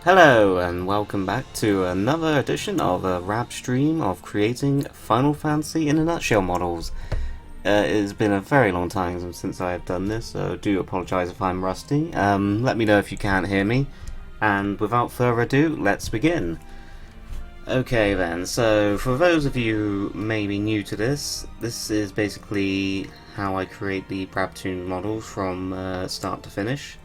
Hello and welcome back to another edition of a RAB stream of creating Final Fantasy in a nutshell models. It's been a very long time since I have done this, so do apologise if I'm rusty. Let me know if you can't hear me, and without further ado, let's begin. Okay then, so for those of you who may be new to this is basically how I create the RAB-Live models from start to finish.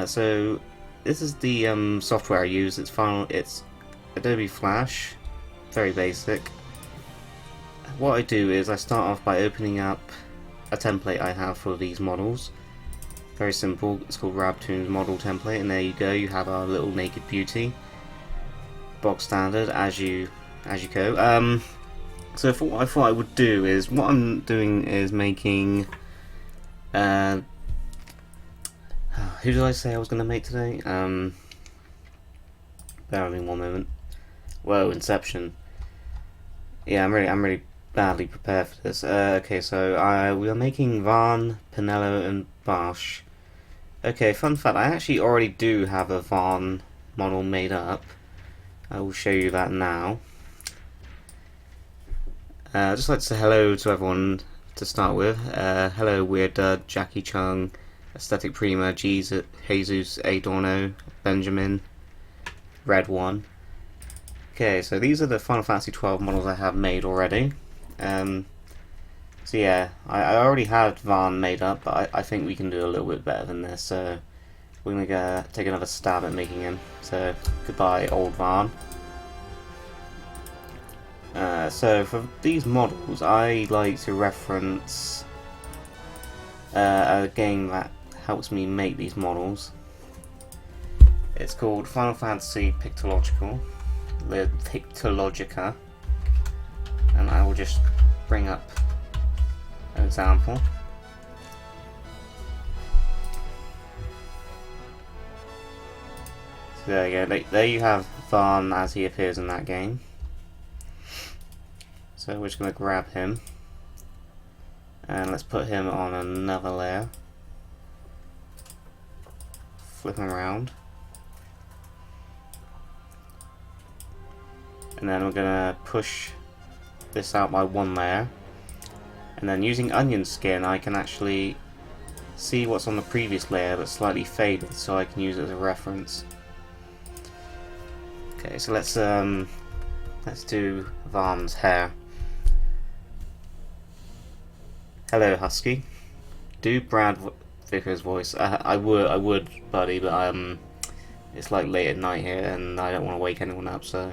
So this is the software I use. It's Adobe Flash, very basic. What I do is I start off by opening up a template I have for these models. Very simple. It's called RAB-Live model template, and there you go. You have our little naked beauty, bog standard as you go. So for what I thought I would do is what I'm doing is making. Who did I say I was going to make today? Bear with me one moment. Whoa, Inception. Yeah, I'm really badly prepared for this. Okay, so we are making Vaan, Penelo and Basch. Okay, fun fact, I actually already do have a Vaan model made up. I will show you that now. I'd just like to say hello to everyone to start with. Hello Weird Dud, Jackie Chung, Aesthetic Prima, Jesus, Adorno, Benjamin, Red One. Okay, so these are the Final Fantasy XII models I have made already. So yeah, I already had Vaan made up, but I think we can do a little bit better than this, so we're going to take another stab at making him. So, goodbye old Vaan. So for these models, I like to reference a game that helps me make these models. It's called Final Fantasy Pictologica, and I will just bring up an example. So there you go. There you have Vaan as he appears in that game. So we're just going to grab him and let's put him on another layer. Flip him around. And then we're going to push this out by one layer. And then using onion skin I can actually see what's on the previous layer but slightly faded, so I can use it as a reference. Okay, so let's do Vaan's hair. Hello Husky. Do Brad Vickers' voice. I would, buddy, but it's like late at night here, and I don't want to wake anyone up, so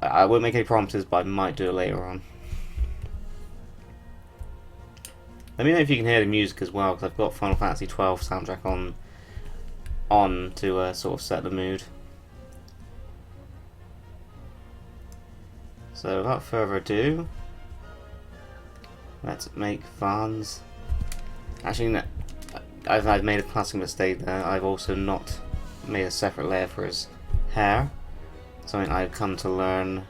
I won't make any promises, but I might do it later on. Let me know if you can hear the music as well, because I've got Final Fantasy XII soundtrack on to sort of set the mood. So without further ado, let's make Vaan's. Actually, no, I've made a classic mistake there. I've also not made a separate layer for his hair. Something I've come to learn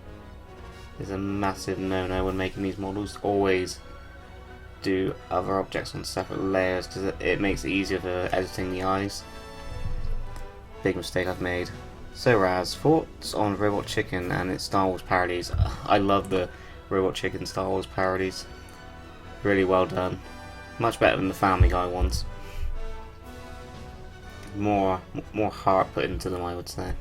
is a massive no-no when making these models. Always do other objects on separate layers because it makes it easier for editing the eyes. Big mistake I've made. So Raz, thoughts on Robot Chicken and its Star Wars parodies? I love the Robot Chicken Star Wars parodies. Really well done. Much better than the Family Guy ones. More heart put into them, I would say.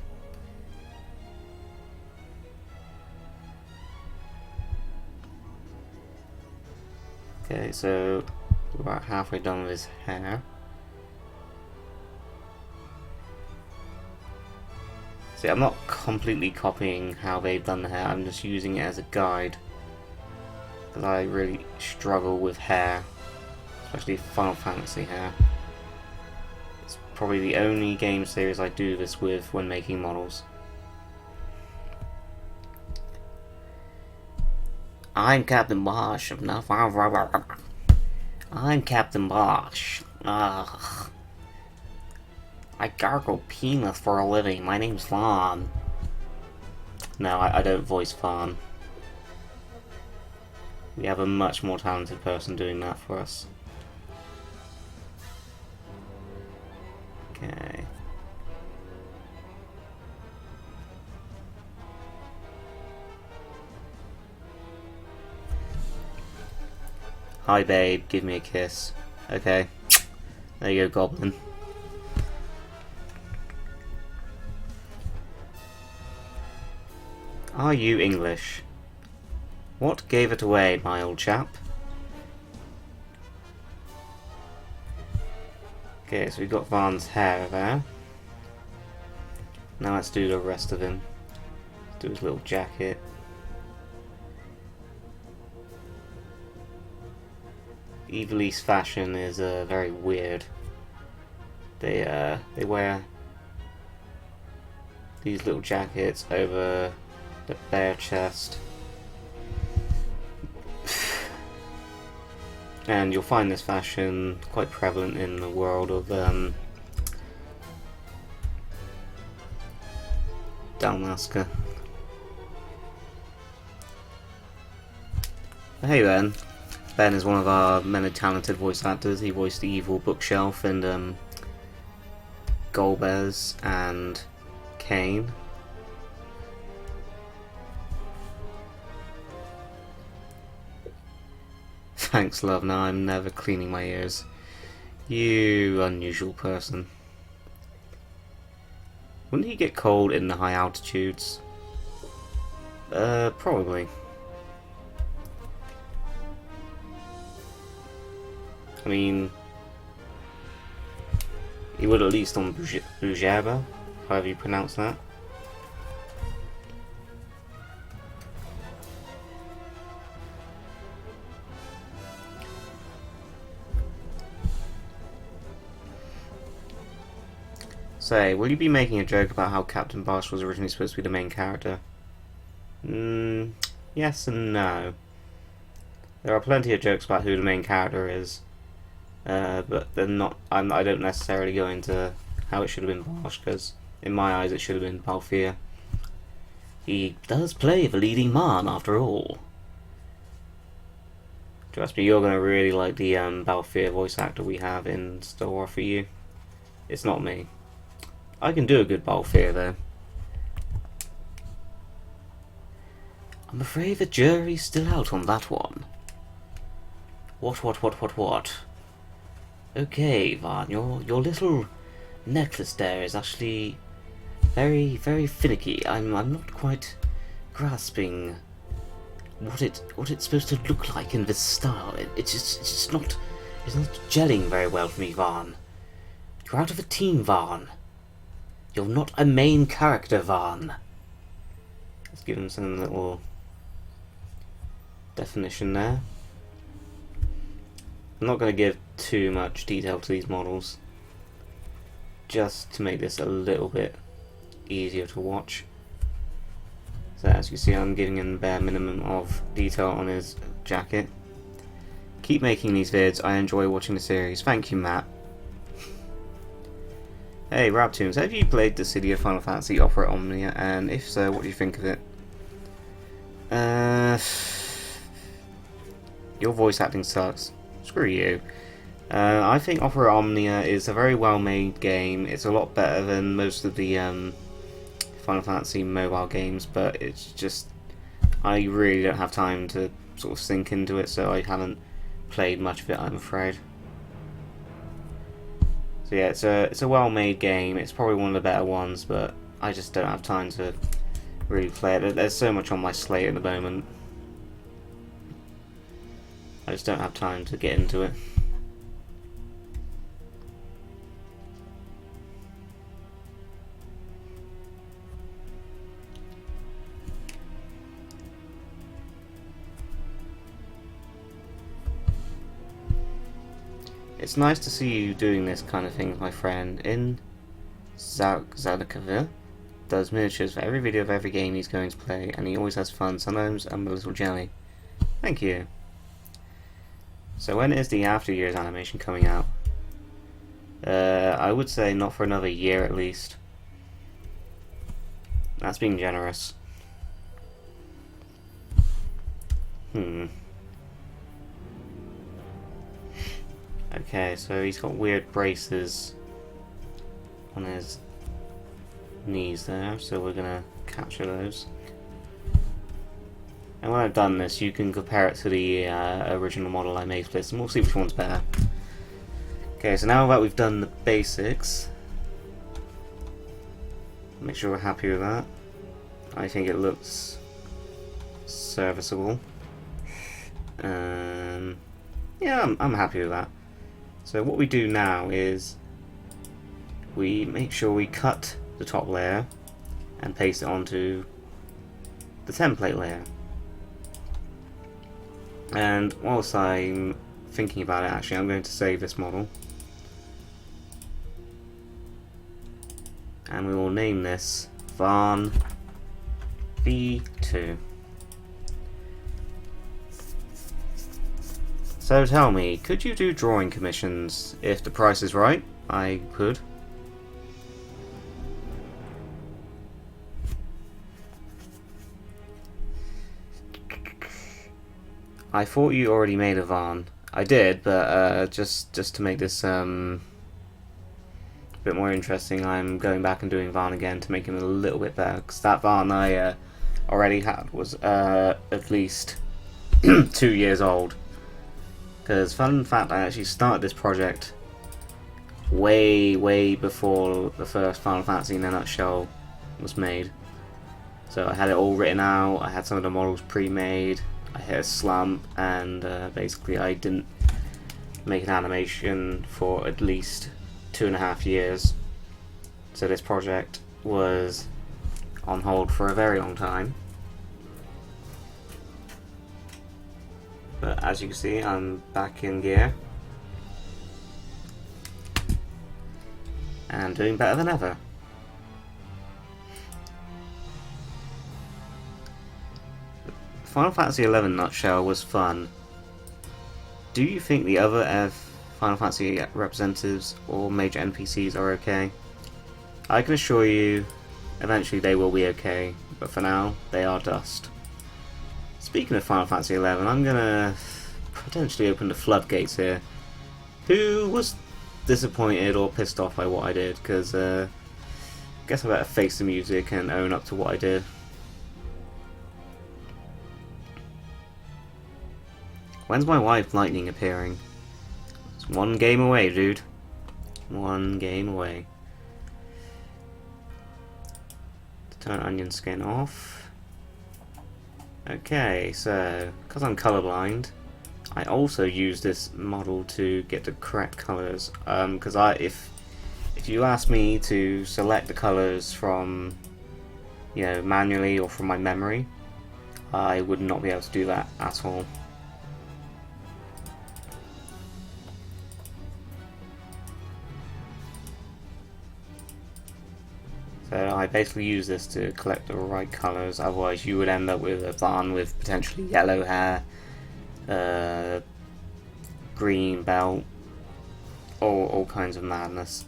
Okay, so we're about halfway done with his hair. See, I'm not completely copying how they've done the hair, I'm just using it as a guide. Because I really struggle with hair, especially Final Fantasy hair. It's probably the only game series I do this with when making models. I'm Captain Bosch of I'm Captain Bosch. Ugh. I gargle penis for a living. My name's Vaan. No, I don't voice Vaan. We have a much more talented person doing that for us. Okay. Hi babe, give me a kiss. Okay. There you go, Goblin. Are you English? What gave it away, my old chap? Okay, so we've got Vaan's hair there. Now let's do the rest of him. Let's do his little jacket. Evil East fashion is very weird. They wear these little jackets over the bare chest. And you'll find this fashion quite prevalent in the world of Dalmasca. Hey Ben. Ben is one of our many talented voice actors. He voiced the evil Bookshelf and Golbez and Kane. Thanks, love. Now I'm never cleaning my ears. You unusual person. Wouldn't he get cold in the high altitudes? Probably. I mean, he would at least on Bujaba, however you pronounce that. Say, will you be making a joke about how Captain Basch was originally supposed to be the main character? Yes and no. There are plenty of jokes about who the main character is, but they're not. I don't necessarily go into how it should have been Basch, because in my eyes it should have been Balthier. He does play the leading man, after all. Trust me, you're going to really like the Balthier voice actor we have in store for you. It's not me. I can do a good Balthier, though. I'm afraid the jury's still out on that one. What? Okay, Vaan, your little necklace there is actually very, very finicky. I'm not quite grasping what it's supposed to look like in this style. It's not gelling very well for me, Vaan. You're out of the team, Vaan. You're not a main character, Vaan. Let's give him some little definition there. I'm not going to give too much detail to these models, just to make this a little bit easier to watch. So as you see, I'm giving him the bare minimum of detail on his jacket. Keep making these vids, I enjoy watching the series. Thank you, Matt. Hey, RAB-Tunes, have you played the City of Final Fantasy Opera Omnia, and if so, what do you think of it? Your voice acting sucks. Screw you. I think Opera Omnia is a very well-made game. It's a lot better than most of the Final Fantasy mobile games, but it's just... I really don't have time to sort of sink into it, so I haven't played much of it, I'm afraid. So yeah, it's a well-made game. It's probably one of the better ones, but I just don't have time to really play it. There's so much on my slate at the moment. I just don't have time to get into it. It's nice to see you doing this kind of thing, my friend. In Zadakavir does miniatures for every video of every game he's going to play, and he always has fun, sometimes I'm a little jelly. Thank you. So when is the After Years animation coming out? I would say not for another year at least. That's being generous. Okay, so he's got weird braces. on his knees there, so we're gonna capture those. And when I've done this, you can compare it to the original model I made for this, and we'll see which one's better. Okay, so now that we've done the basics, make sure we're happy with that. I think it looks serviceable. Yeah, I'm happy with that. So what we do now is we make sure we cut the top layer and paste it onto the template layer. And whilst I'm thinking about it, actually I'm going to save this model, and we will name this Vaan V2. So tell me, could you do drawing commissions? If the price is right, I could. I thought you already made a Vaan. I did, but just to make this a bit more interesting, I'm going back and doing Vaan again to make him a little bit better. Because that Vaan I already had was at least 2 years old. Because fun fact, I actually started this project way before the first Final Fantasy in a Nutshell was made. So I had it all written out, I had some of the models pre-made, I hit a slump, and basically I didn't make an animation for at least 2.5 years. So this project was on hold for a very long time. But as you can see, I'm back in gear and doing better than ever. Final Fantasy XI Nutshell was fun. Do you think the other Final Fantasy representatives or major NPCs are okay? I can assure you, eventually they will be okay, but for now, they are dust. Speaking of Final Fantasy XI, I'm gonna potentially open the floodgates here. Who was disappointed or pissed off by what I did? Because I guess I better face the music and own up to what I did. When's my wife Lightning appearing? It's one game away, dude. One game away. Turn onion skin off. Okay, so because I'm colorblind, I also use this model to get the correct colors. Because if you ask me to select the colors from, manually or from my memory, I would not be able to do that at all. So I basically use this to collect the right colours, otherwise you would end up with a Vaan with potentially yellow hair, green belt, all kinds of madness.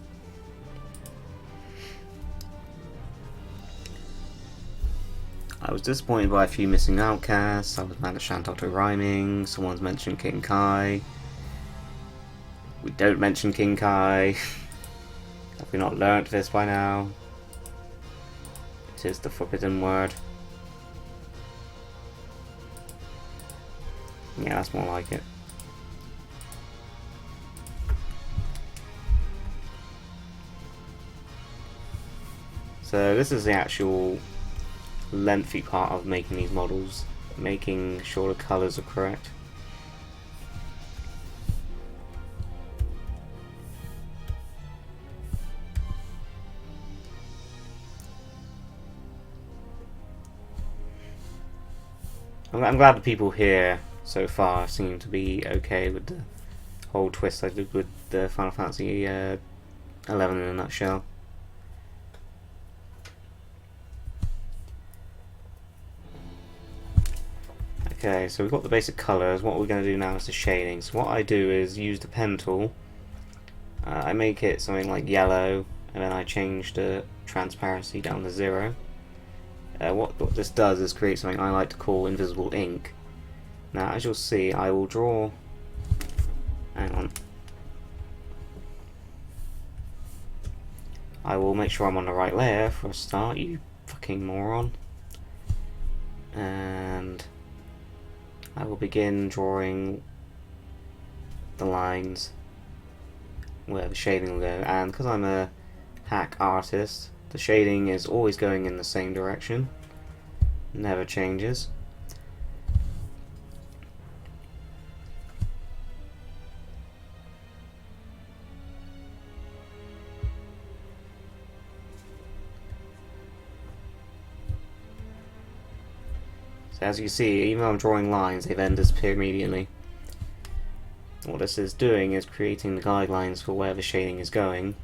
I was disappointed by a few missing outcasts. I was mad at Shantato rhyming, someone's mentioned King Kai. We don't mention King Kai. Have we not learnt this by now? It is the forbidden word. Yeah, that's more like it. So this is the actual lengthy part of making these models, making sure the colours are correct. I'm glad the people here so far seem to be okay with the whole twist I did with the Final Fantasy XI in a nutshell. Okay, so we've got the basic colours. What we're going to do now is the shading. So what I do is use the pen tool. I make it something like yellow, and then I change the transparency down to 0. What this does is create something I like to call invisible ink. Now, as you'll see, I will draw. Hang on. I will make sure I'm on the right layer for a start, you fucking moron. And I will begin drawing the lines where the shading will go, and because I'm a hack artist, the shading is always going in the same direction, never changes. So as you can see, even though I'm drawing lines, they then disappear immediately. What this is doing is creating the guidelines for where the shading is going,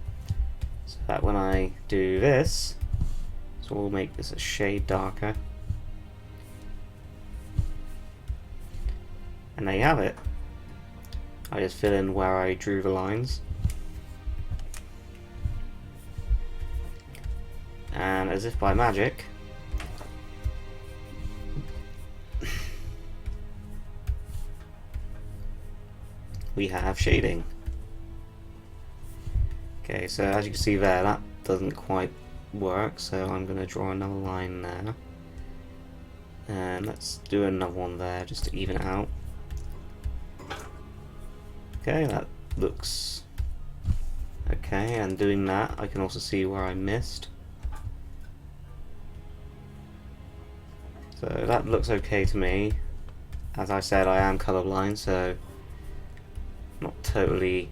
so that when I do this, so we'll make this a shade darker, and there you have it. I just fill in where I drew the lines, and as if by magic, we have shading. Okay, so as you can see there, that doesn't quite work, so I'm going to draw another line there. And let's do another one there just to even it out. Okay, that looks okay, and doing that I can also see where I missed. So that looks okay to me. As I said, I am colorblind, so not totally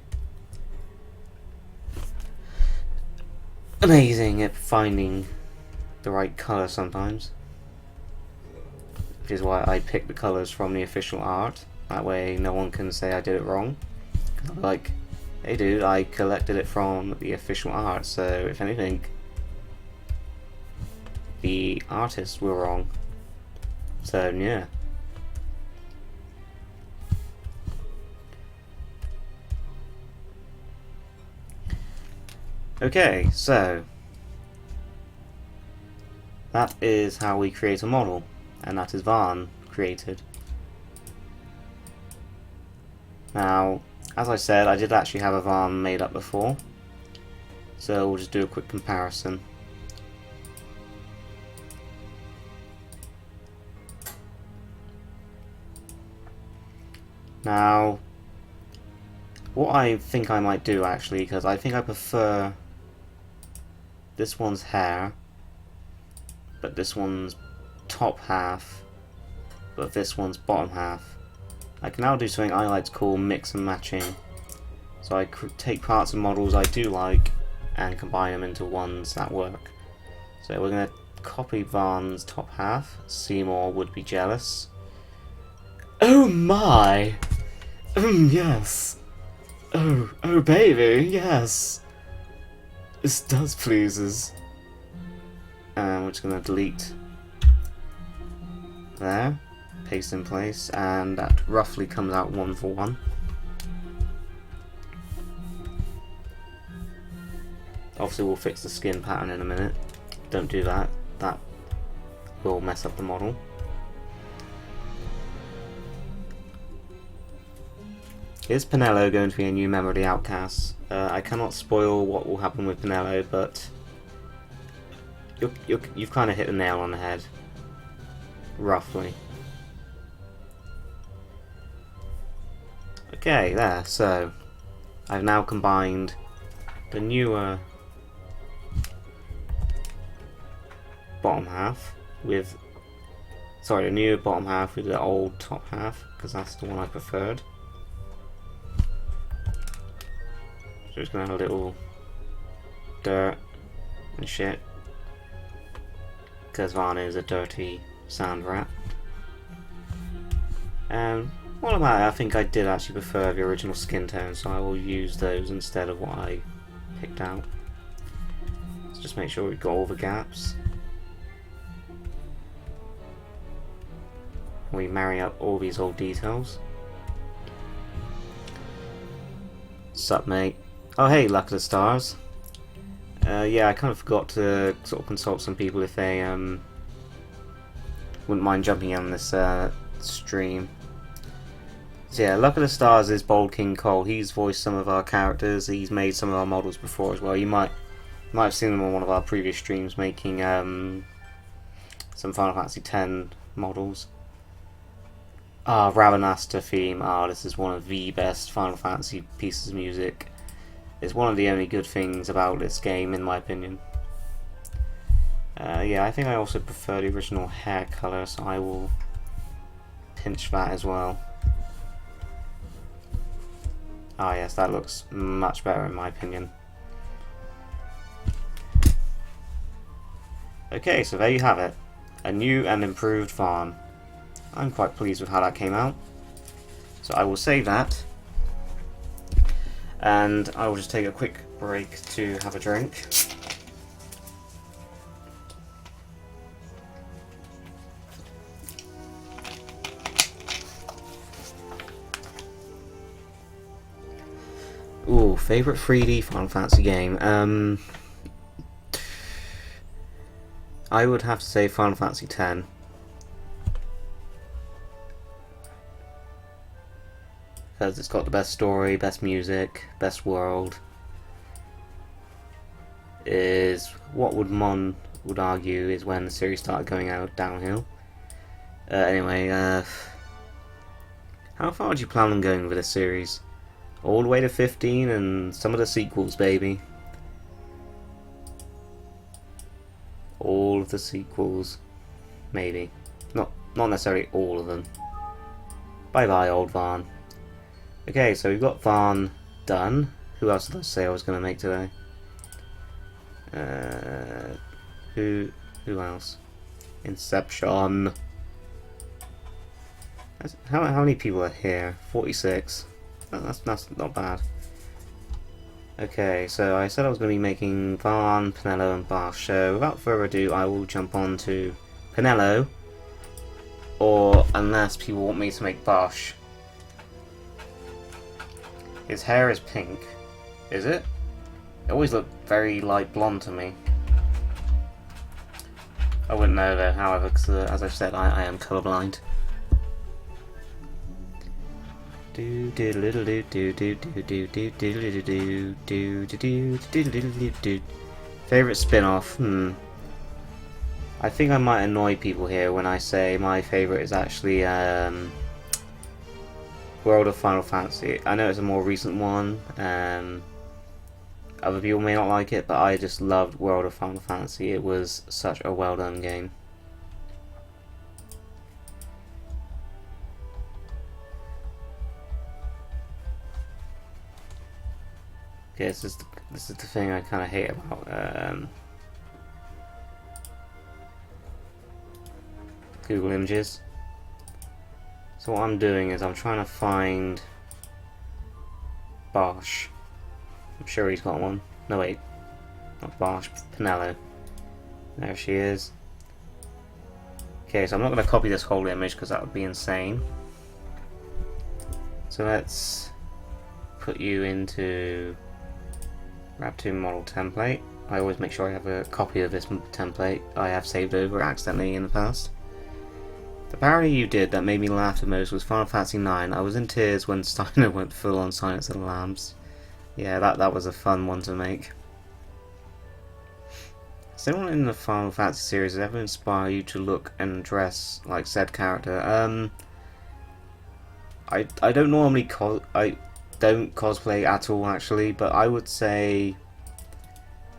amazing at finding the right colour sometimes, which is why I pick the colours from the official art. That way no one can say I did it wrong. I'm like, hey dude, I collected it from the official art, so if anything, the artists were wrong. So yeah. Okay, so that is how we create a model, and that is Vaan created. Now, as I said, I did actually have a Vaan made up before, so we'll just do a quick comparison. Now, what I think I might do actually, because I think I prefer this one's hair, but this one's top half, but this one's bottom half. I can now do something I like to call mix and matching. So I take parts of models I do like and combine them into ones that work. So we're going to copy Vaan's top half. Seymour would be jealous. Oh my! Yes! Oh baby, yes! This does pleases. And we're just going to delete there, paste in place, and that roughly comes out 1 for 1. Obviously we'll fix the skin pattern in a minute. Don't do that, that will mess up the model. Is Penelo going to be a new member of the Outcasts? I cannot spoil what will happen with Penelo, but you've kind of hit the nail on the head, roughly. Okay, there, so I've now combined the newer bottom half with, sorry, the newer bottom half with the old top half, because that's the one I preferred. So just gonna have a little dirt and shit, because Vaan is a dirty sand rat. And what about it, I think I did actually prefer the original skin tone, so I will use those instead of what I picked out. Let's just make sure we've got all the gaps. We marry up all these old details. Sup mate? Oh hey, luck of the stars. Yeah, I kind of forgot to sort of consult some people if they wouldn't mind jumping in on this stream. So yeah, luck of the stars is Bold King Cole. He's voiced some of our characters. He's made some of our models before as well. You might might have seen them on one of our previous streams making some Final Fantasy X models. Rabanasta theme. This is one of the best Final Fantasy pieces of music. It's one of the only good things about this game, in my opinion. Yeah, I think I also prefer the original hair colour, so I will pinch that as well. Yes, that looks much better in my opinion. Okay, so there you have it. A new and improved Vaan. I'm quite pleased with how that came out. So I will save that. And I will just take a quick break to have a drink. Ooh, favourite 3D Final Fantasy game? I would have to say Final Fantasy X. Because it's got the best story, best music, best world. Is what Mon would argue is when the series started going out downhill. Anyway, how far would you plan on going with this series? All the way to 15 and some of the sequels, baby. All of the sequels. Maybe. Not necessarily all of them. Bye bye, old Vaan. Okay, so we've got Vaan done. Who else did I say I was going to make today? Who else? Inception. How many people are here? 46. That's not bad. Okay, so I said I was going to be making Vaan, Penelo and Basch, so without further ado I will jump on to Penelo, or unless people want me to make Basch. His hair is pink, is it? It always looked very light blonde to me. I wouldn't know though, however, because as I've said, I am colourblind. Favorite spin-off? I think I might annoy people here when I say my favorite is actually World of Final Fantasy. I know it's a more recent one. Other people may not like it, but I just loved World of Final Fantasy. It was such a well done game. Okay, this is the thing I kind of hate about Google Images. So what I'm doing is I'm trying to find Basch. I'm sure he's got one. No wait, not Basch, Penelo. There she is. Okay, so I'm not going to copy this whole image because that would be insane. So let's put you into RAB-2 model template. I always make sure I have a copy of this template I have saved over accidentally in the past. The parody you did that made me laugh the most was Final Fantasy IX. I was in tears when Steiner went full on Silence of the Lambs. Yeah, that was a fun one to make. Has anyone in the Final Fantasy series ever inspired you to look and dress like said character? I don't normally don't cosplay at all actually, but I would say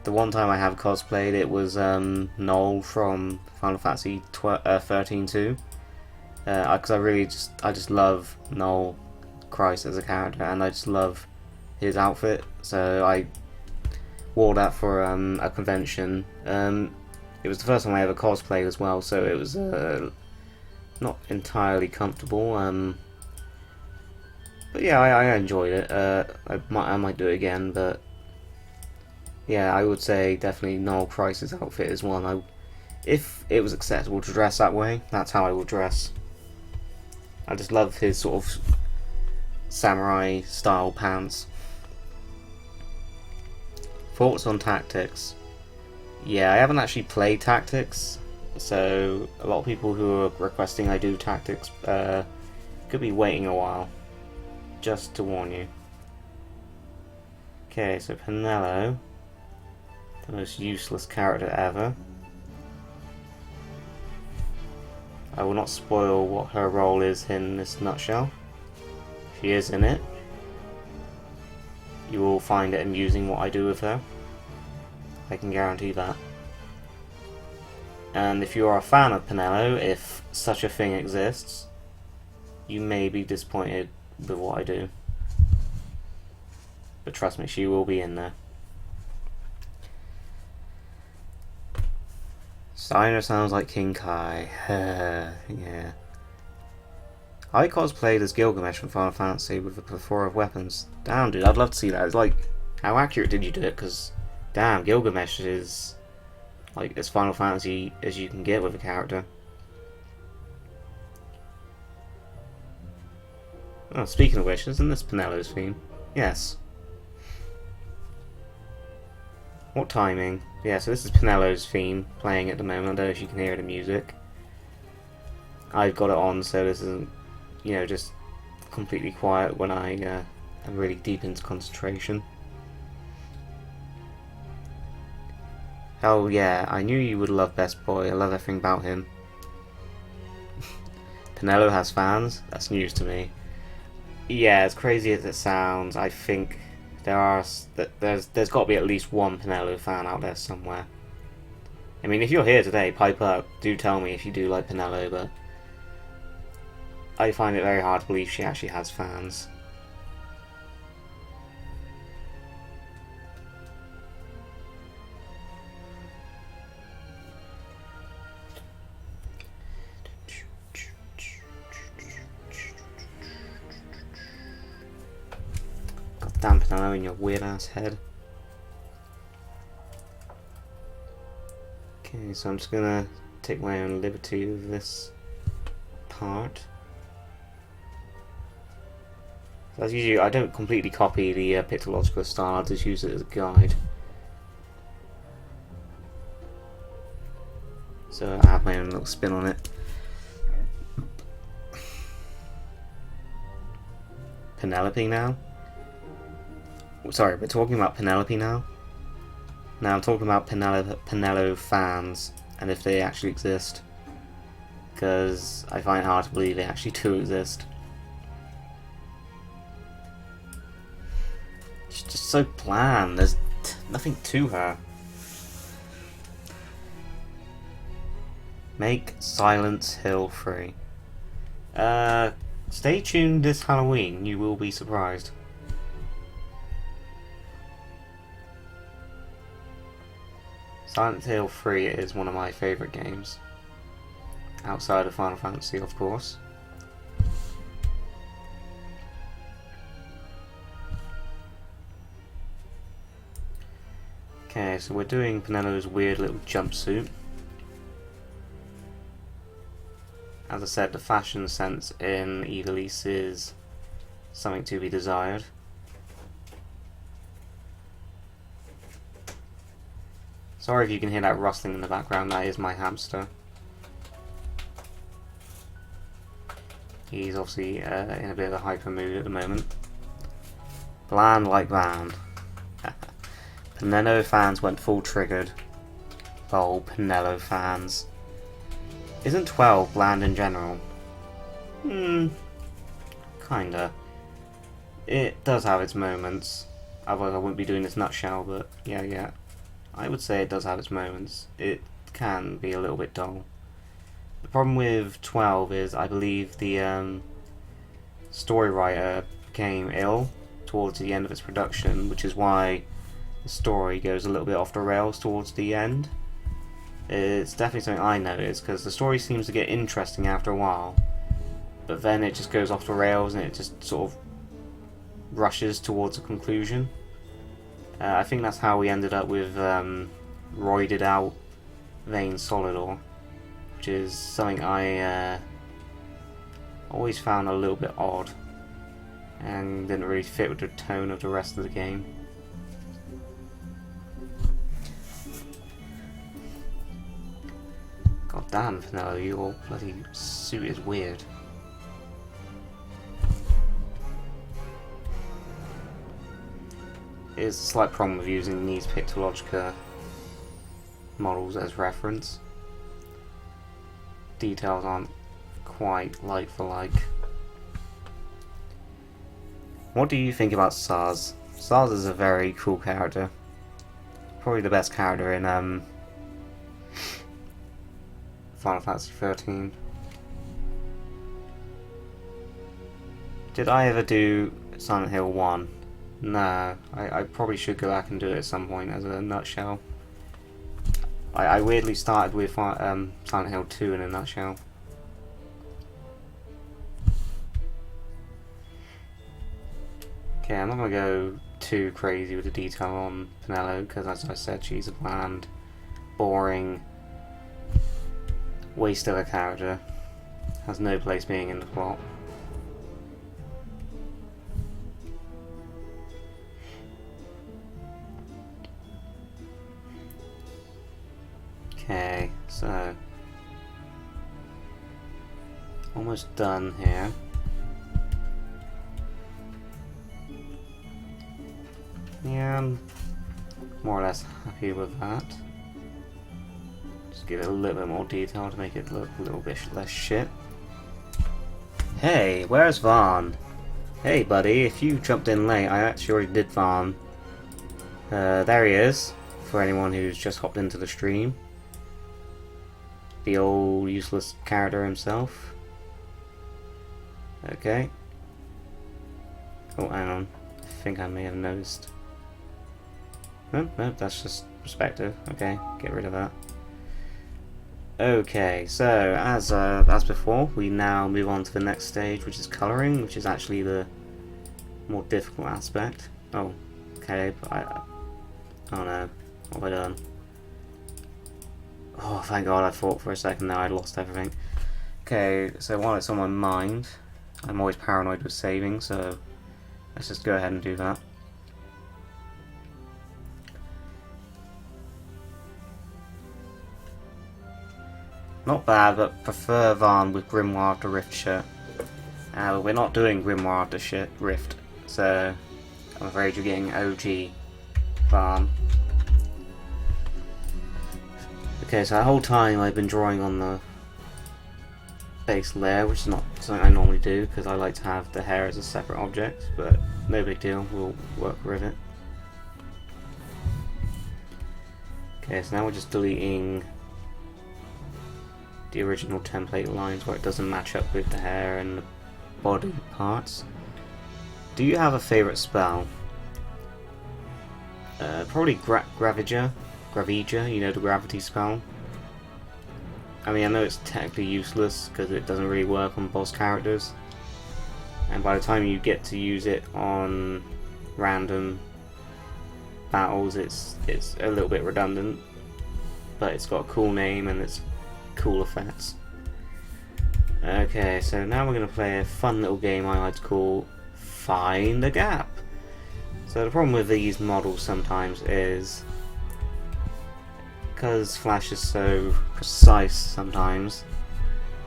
the one time I have cosplayed it was Noel from Final Fantasy 13 too. Because I just love Noel Christ as a character, and I just love his outfit. So I wore that for a convention. It was the first time I ever cosplayed as well, so it was not entirely comfortable. But yeah, I enjoyed it. I might do it again, but yeah, I would say definitely Noel Christ's outfit is one. If it was acceptable to dress that way, that's how I would dress. I just love his sort of samurai style pants. Thoughts on Tactics? Yeah, I haven't actually played Tactics, so a lot of people who are requesting I do Tactics could be waiting a while. Just to warn you. Okay, so Penelo. The most useless character ever. I will not spoil what her role is in this nutshell. She is in it. You will find it amusing what I do with her. I can guarantee that. And if you are a fan of Penelo, if such a thing exists, you may be disappointed with what I do. But trust me, she will be in there. Steiner sounds like King Kai. Yeah. I cosplayed as Gilgamesh from Final Fantasy with a plethora of weapons. Damn, dude, I'd love to see that. It's like, how accurate did you do it? Because, damn, Gilgamesh is like as Final Fantasy as you can get with a character. Oh, speaking of which, isn't this Penelo's theme? Yes. What timing? Yeah, so this is Penelo's theme playing at the moment. I don't know if you can hear the music. I've got it on so this isn't, you know, just completely quiet when I am really deep into concentration. Oh yeah, I knew you would love Best Boy. I love everything about him. Penelo has fans? That's news to me. Yeah, as crazy as it sounds, I think there's got to be at least one Penelo fan out there somewhere. I mean, if you're here today, pipe up. Do tell me if you do like Penelo, but I find it very hard to believe she actually has fans. Damn Penelo in your weird ass head. Okay, so I'm just gonna take my own liberty with this part. So as usual, I don't completely copy the pictological style, I just use it as a guide. So I have my own little spin on it. Penelope now? Sorry, we're talking about Penelope now? Now I'm talking about Penelo fans, and if they actually exist. Because I find it hard to believe they actually do exist. She's just so bland, there's nothing to her. Make Silence Hill free. Stay tuned this Halloween, you will be surprised. Silent Hill 3 is one of my favourite games. Outside of Final Fantasy, of course. Okay, so we're doing Penelo's weird little jumpsuit. As I said, the fashion sense in Ivalice is something to be desired. Sorry if you can hear that rustling in the background, that is my hamster. He's obviously in a bit of a hyper mood at the moment. Bland like Vaan. Penelo fans went full triggered. Lol, Penelo fans. Isn't 12 bland in general? Kinda. It does have its moments. Otherwise I wouldn't be doing this nutshell, but yeah. I would say it does have its moments. It can be a little bit dull. The problem with 12 is I believe the story writer became ill towards the end of its production, which is why the story goes a little bit off the rails towards the end. It's definitely something I noticed, because the story seems to get interesting after a while, but then it just goes off the rails and it just sort of rushes towards a conclusion. I think that's how we ended up with roided out Vein Solidor, which is something I always found a little bit odd and didn't really fit with the tone of the rest of the game. God damn, Penelo, your bloody suit is weird. It's a slight problem with using these Pictologica models as reference. Details aren't quite like for like. What do you think about Sars? Sars is a very cool character. Probably the best character in Final Fantasy XIII. Did I ever do Silent Hill 1? No, I probably should go back and do it at some point as a nutshell. I weirdly started with Silent Hill 2 in a nutshell. Okay, I'm not going to go too crazy with the detail on Penelo, because as I said, she's a bland, boring waste of a character. Has no place being in the plot. Okay, so almost done here. Yeah, I'm more or less happy with that. Just give it a little bit more detail to make it look a little bit less shit. Hey, where's Vaan? Hey buddy, if you jumped in late, I actually already did Vaan. There he is, for anyone who's just hopped into the stream. The old useless character himself. Okay. Oh, hang on. I think I may have noticed. No, that's just perspective. Okay, get rid of that. Okay, so as before, we now move on to the next stage, which is colouring, which is actually the more difficult aspect. Oh, okay, but oh no, what have I done? Oh, thank God, I thought for a second now I'd lost everything. Okay, so while it's on my mind, I'm always paranoid with saving, so let's just go ahead and do that. Not bad, but prefer Vaan with Grimoire after Rift shirt. But we're not doing Grimoire after Rift, so I'm afraid you're getting OG Vaan. Okay, so that whole time I've been drawing on the base layer, which is not something I normally do because I like to have the hair as a separate object, but no big deal, we'll work with it. Okay, so now we're just deleting the original template lines where it doesn't match up with the hair and the body parts. Do you have a favourite spell? Probably Gravija, you know, the gravity spell. I mean, I know it's technically useless because it doesn't really work on boss characters, and by the time you get to use it on random battles, it's a little bit redundant, but it's got a cool name and it's cool effects. Okay, so now we're going to play a fun little game I like to call Find a Gap. So the problem with these models sometimes is, because Flash is so precise sometimes,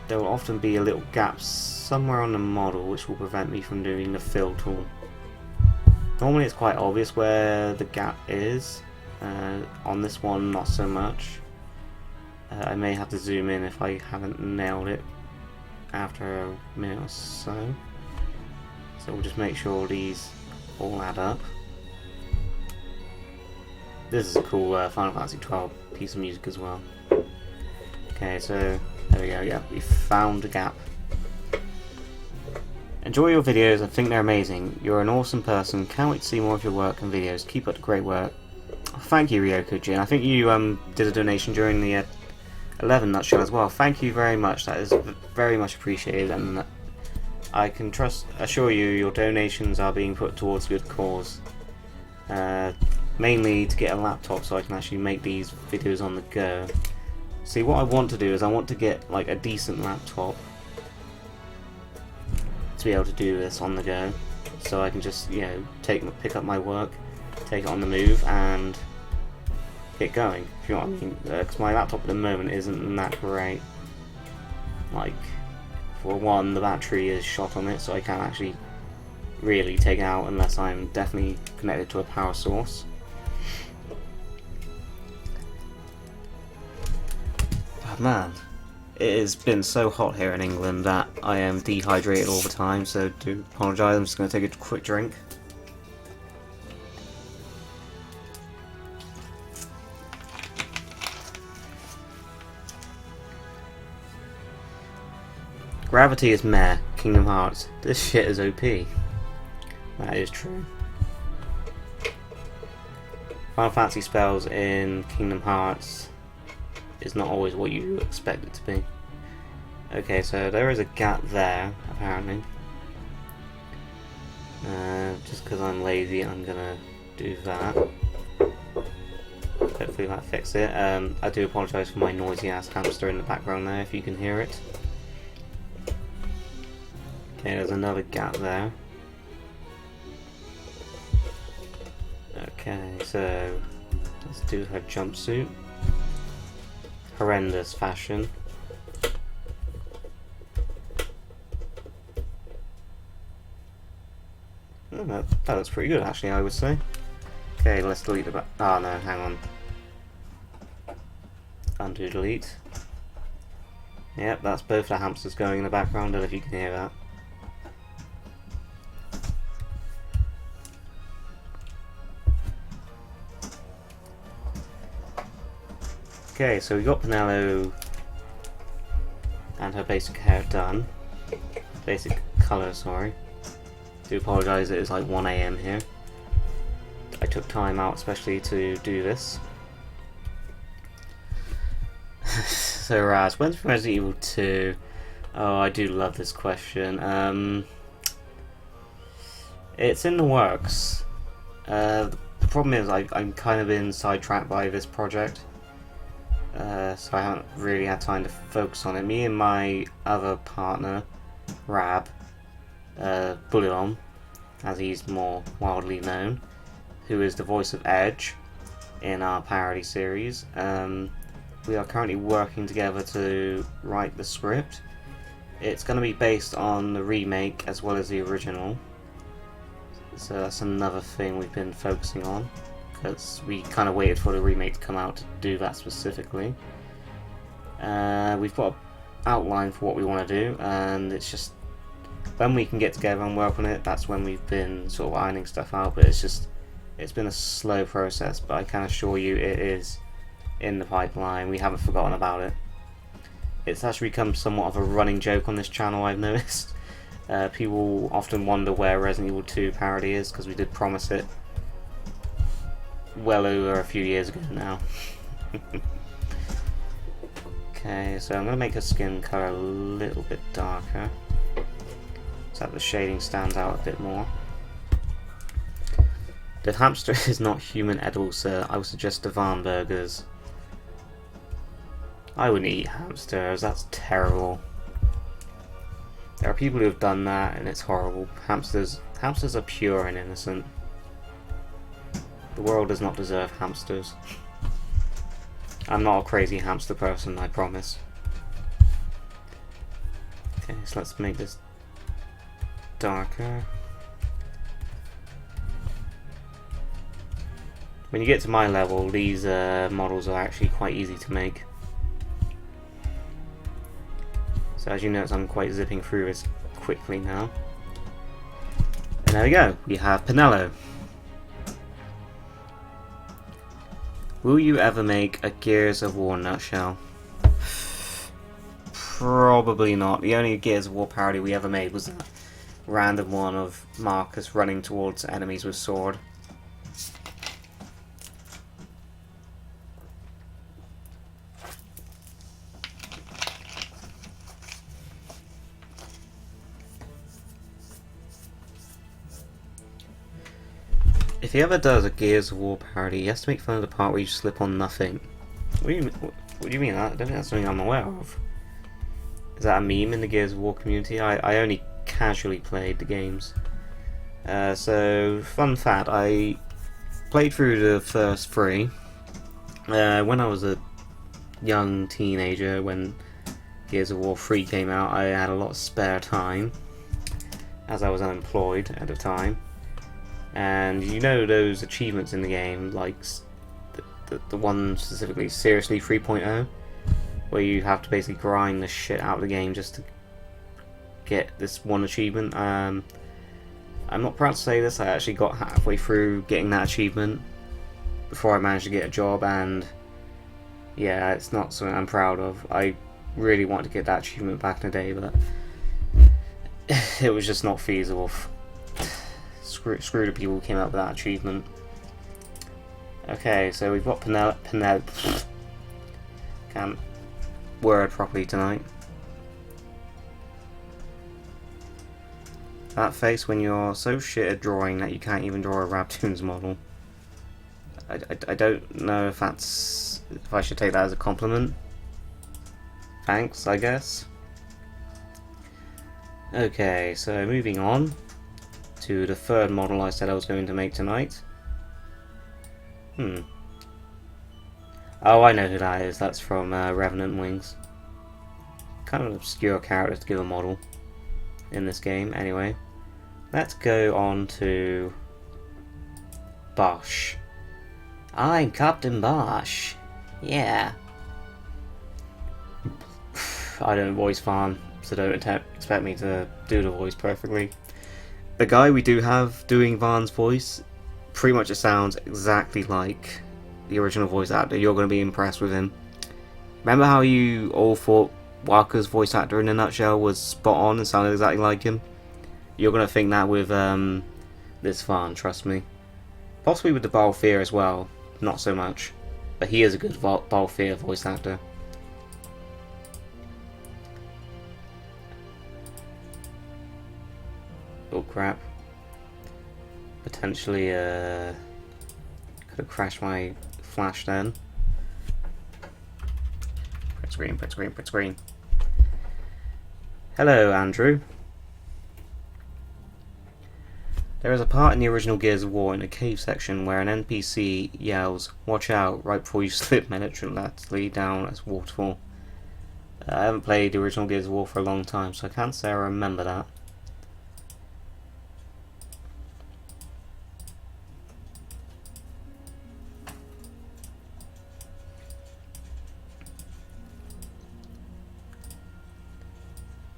there will often be a little gap somewhere on the model which will prevent me from doing the fill tool. Normally it's quite obvious where the gap is, on this one not so much. I may have to zoom in if I haven't nailed it after a minute or so. So we'll just make sure these all add up. This is a cool Final Fantasy XII piece of music as well. Okay, so there we go, yeah, we found a gap. Enjoy your videos, I think they're amazing. You're an awesome person, can't wait to see more of your work and videos. Keep up the great work. Thank you, Ryoko Jin. I think you did a donation during the 11 nutshell as well. Thank you very much, that is very much appreciated, and I can assure you your donations are being put towards a good cause. Mainly to get a laptop so I can actually make these videos on the go. See, what I want to do is I want to get like a decent laptop to be able to do this on the go, so I can just, you know, pick up my work, take it on the move, and get going, if you know what I mean. Because my laptop at the moment isn't that great. Like, for one, the battery is shot on it, so I can't actually really take it out unless I'm definitely connected to a power source. Man, it has been so hot here in England that I am dehydrated all the time, so do apologise. I'm just going to take a quick drink. Gravity is meh, Kingdom Hearts. This shit is OP. That is true. Final Fantasy spells in Kingdom Hearts is not always what you expect it to be. Okay, so there is a gap there, apparently. Just because I'm lazy, I'm gonna do that. Hopefully that fixes it. I do apologise for my noisy ass hamster in the background there, if you can hear it. Okay, there's another gap there. Okay, so let's do her jumpsuit. Horrendous fashion. Oh, that looks pretty good, actually, I would say. Okay, let's delete the back. Oh no, hang on. Undo delete. Yep, that's both the hamsters going in the background, I don't know if you can hear that. Okay, so we got Penelo and her basic hair done. Basic colour, sorry. Do apologise, it is like 1 AM here. I took time out especially to do this. So Raz, when's Resident Evil 2? Oh, I do love this question. It's in the works. The problem is I'm kind of been sidetracked by this project. So I haven't really had time to focus on it. Me and my other partner, Rab, Bullion, as he's more widely known, who is the voice of Edge in our parody series. We are currently working together to write the script. It's going to be based on the remake as well as the original. So that's another thing we've been focusing on, because we kind of waited for the remake to come out to do that specifically. We've got an outline for what we want to do, and it's just when we can get together and work on it, that's when we've been sort of ironing stuff out. But it's been a slow process, but I can assure you it is in the pipeline. We haven't forgotten about it. It's actually become somewhat of a running joke on this channel, I've noticed. People often wonder where Resident Evil 2 parody is, because we did promise it well over a few years ago now. Okay, so I'm going to make her skin colour a little bit darker, so that the shading stands out a bit more. The hamster is not human edible, sir. I would suggest the Vaan burgers. I wouldn't eat hamsters, that's terrible. There are people who have done that and it's horrible. Hamsters are pure and innocent. The world does not deserve hamsters. I'm not a crazy hamster person, I promise. Okay, so let's make this darker. When you get to my level, these models are actually quite easy to make. So as you notice, I'm quite zipping through this quickly now. And there we go, we have Penelo. Will you ever make a Gears of War nutshell? Probably not. The only Gears of War parody we ever made was that random one of Marcus running towards enemies with sword. If he ever does a Gears of War parody, he has to make fun of the part where you slip on nothing. What do you mean? I don't think that's something I'm aware of. Is that a meme in the Gears of War community? I only casually played the games. So, fun fact, I played through the first 3 when I was a young teenager. When Gears of War 3 came out, I had a lot of spare time, as I was unemployed at the time. And you know those achievements in the game, like the one specifically, Seriously 3.0? where you have to basically grind the shit out of the game just to get this one achievement. I'm not proud to say this, I actually got halfway through getting that achievement before I managed to get a job, and yeah, it's not something I'm proud of. I really wanted to get that achievement back in the day, but it was just not feasible. Screw the people who came up with that achievement. Okay, so we've got Penelo. Can't word properly tonight. That face when you're so shit at drawing that you can't even draw a RAB-Toons model. I don't know if I should take that as a compliment. Thanks, I guess. Okay, so moving on to the third model I said I was going to make tonight. Oh, I know who that is. That's from Revenant Wings. Kind of an obscure character to give a model in this game. Anyway, let's go on to Basch. I'm Captain Basch. Yeah. I don't voice Vaan, so don't expect me to do the voice perfectly. The guy we do have doing Vaan's voice, pretty much it sounds exactly like the original voice actor. You're going to be impressed with him. Remember how you all thought Walker's voice actor in a nutshell was spot on and sounded exactly like him? You're going to think that with this Vaan, trust me. Possibly with the Balthier as well, not so much. But he is a good Balthier voice actor. Oh crap. Potentially could have crashed my flash then. Print screen, print screen, print screen. Hello, Andrew. There is a part in the original Gears of War in the cave section where an NPC yells, "Watch out," right before you slip laterally down a waterfall. I haven't played the original Gears of War for a long time, so I can't say I remember that.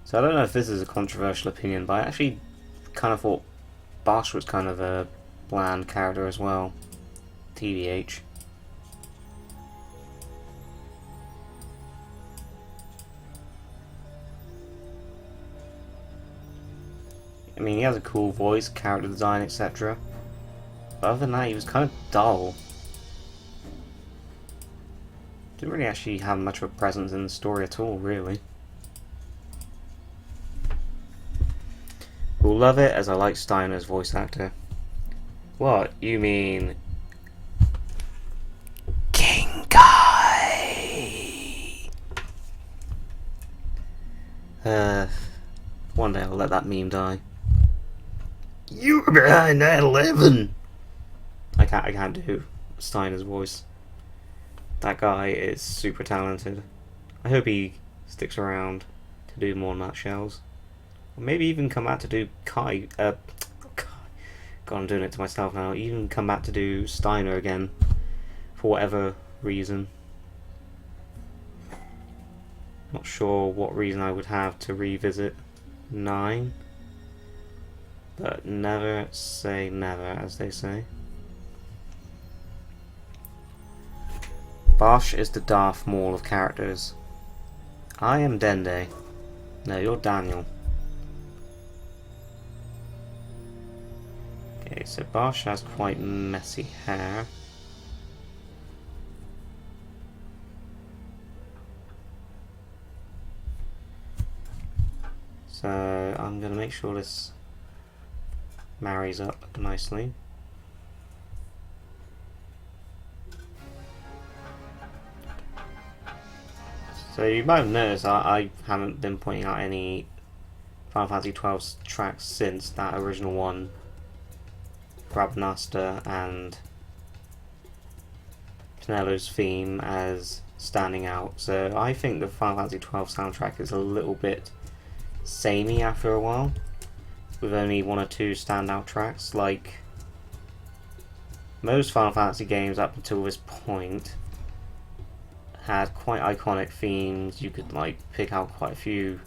So I don't know if this is a controversial opinion, but I actually kind of thought Basch was kind of a bland character as well. TBH. I mean, he has a cool voice, character design, etc. But other than that, he was kind of dull. Didn't really actually have much of a presence in the story at all, really. Will love it, as I like Steiner's voice actor. What? You mean King Guy? One day I'll let that meme die. You were behind 9/11. I can't do Steiner's voice. That guy is super talented. I hope he sticks around to do more nutshells. Maybe even come back to do God, I'm doing it to myself now. Even come back to do Steiner again, for whatever reason. Not sure what reason I would have to revisit 9, but never say never, as they say. Basch is the Darth Maul of characters. I am Dende. No, you're Daniel. Okay, so Basch has quite messy hair. So I'm going to make sure this marries up nicely. So you might have noticed I haven't been pointing out any Final Fantasy XII tracks since that original one. Grabnaster and Penelo's theme as standing out. So I think the Final Fantasy XII soundtrack is a little bit samey after a while, with only one or two standout tracks. Like most Final Fantasy games up until this point had quite iconic themes. You could like pick out quite a few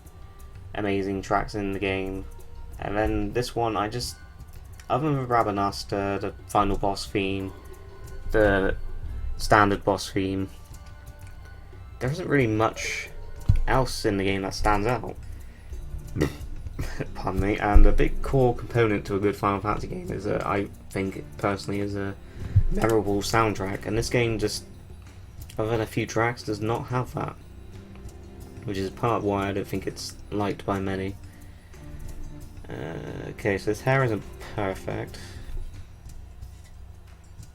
amazing tracks in the game. And then this one, I just, other than the Rabanasta, the final boss theme, the standard boss theme, there isn't really much else in the game that stands out. Pardon me. And a big core component to a good Final Fantasy game is, I think personally, is a memorable soundtrack. And this game just, other than a few tracks, does not have that, which is part of why I don't think it's liked by many. Okay, so this hair isn't perfect,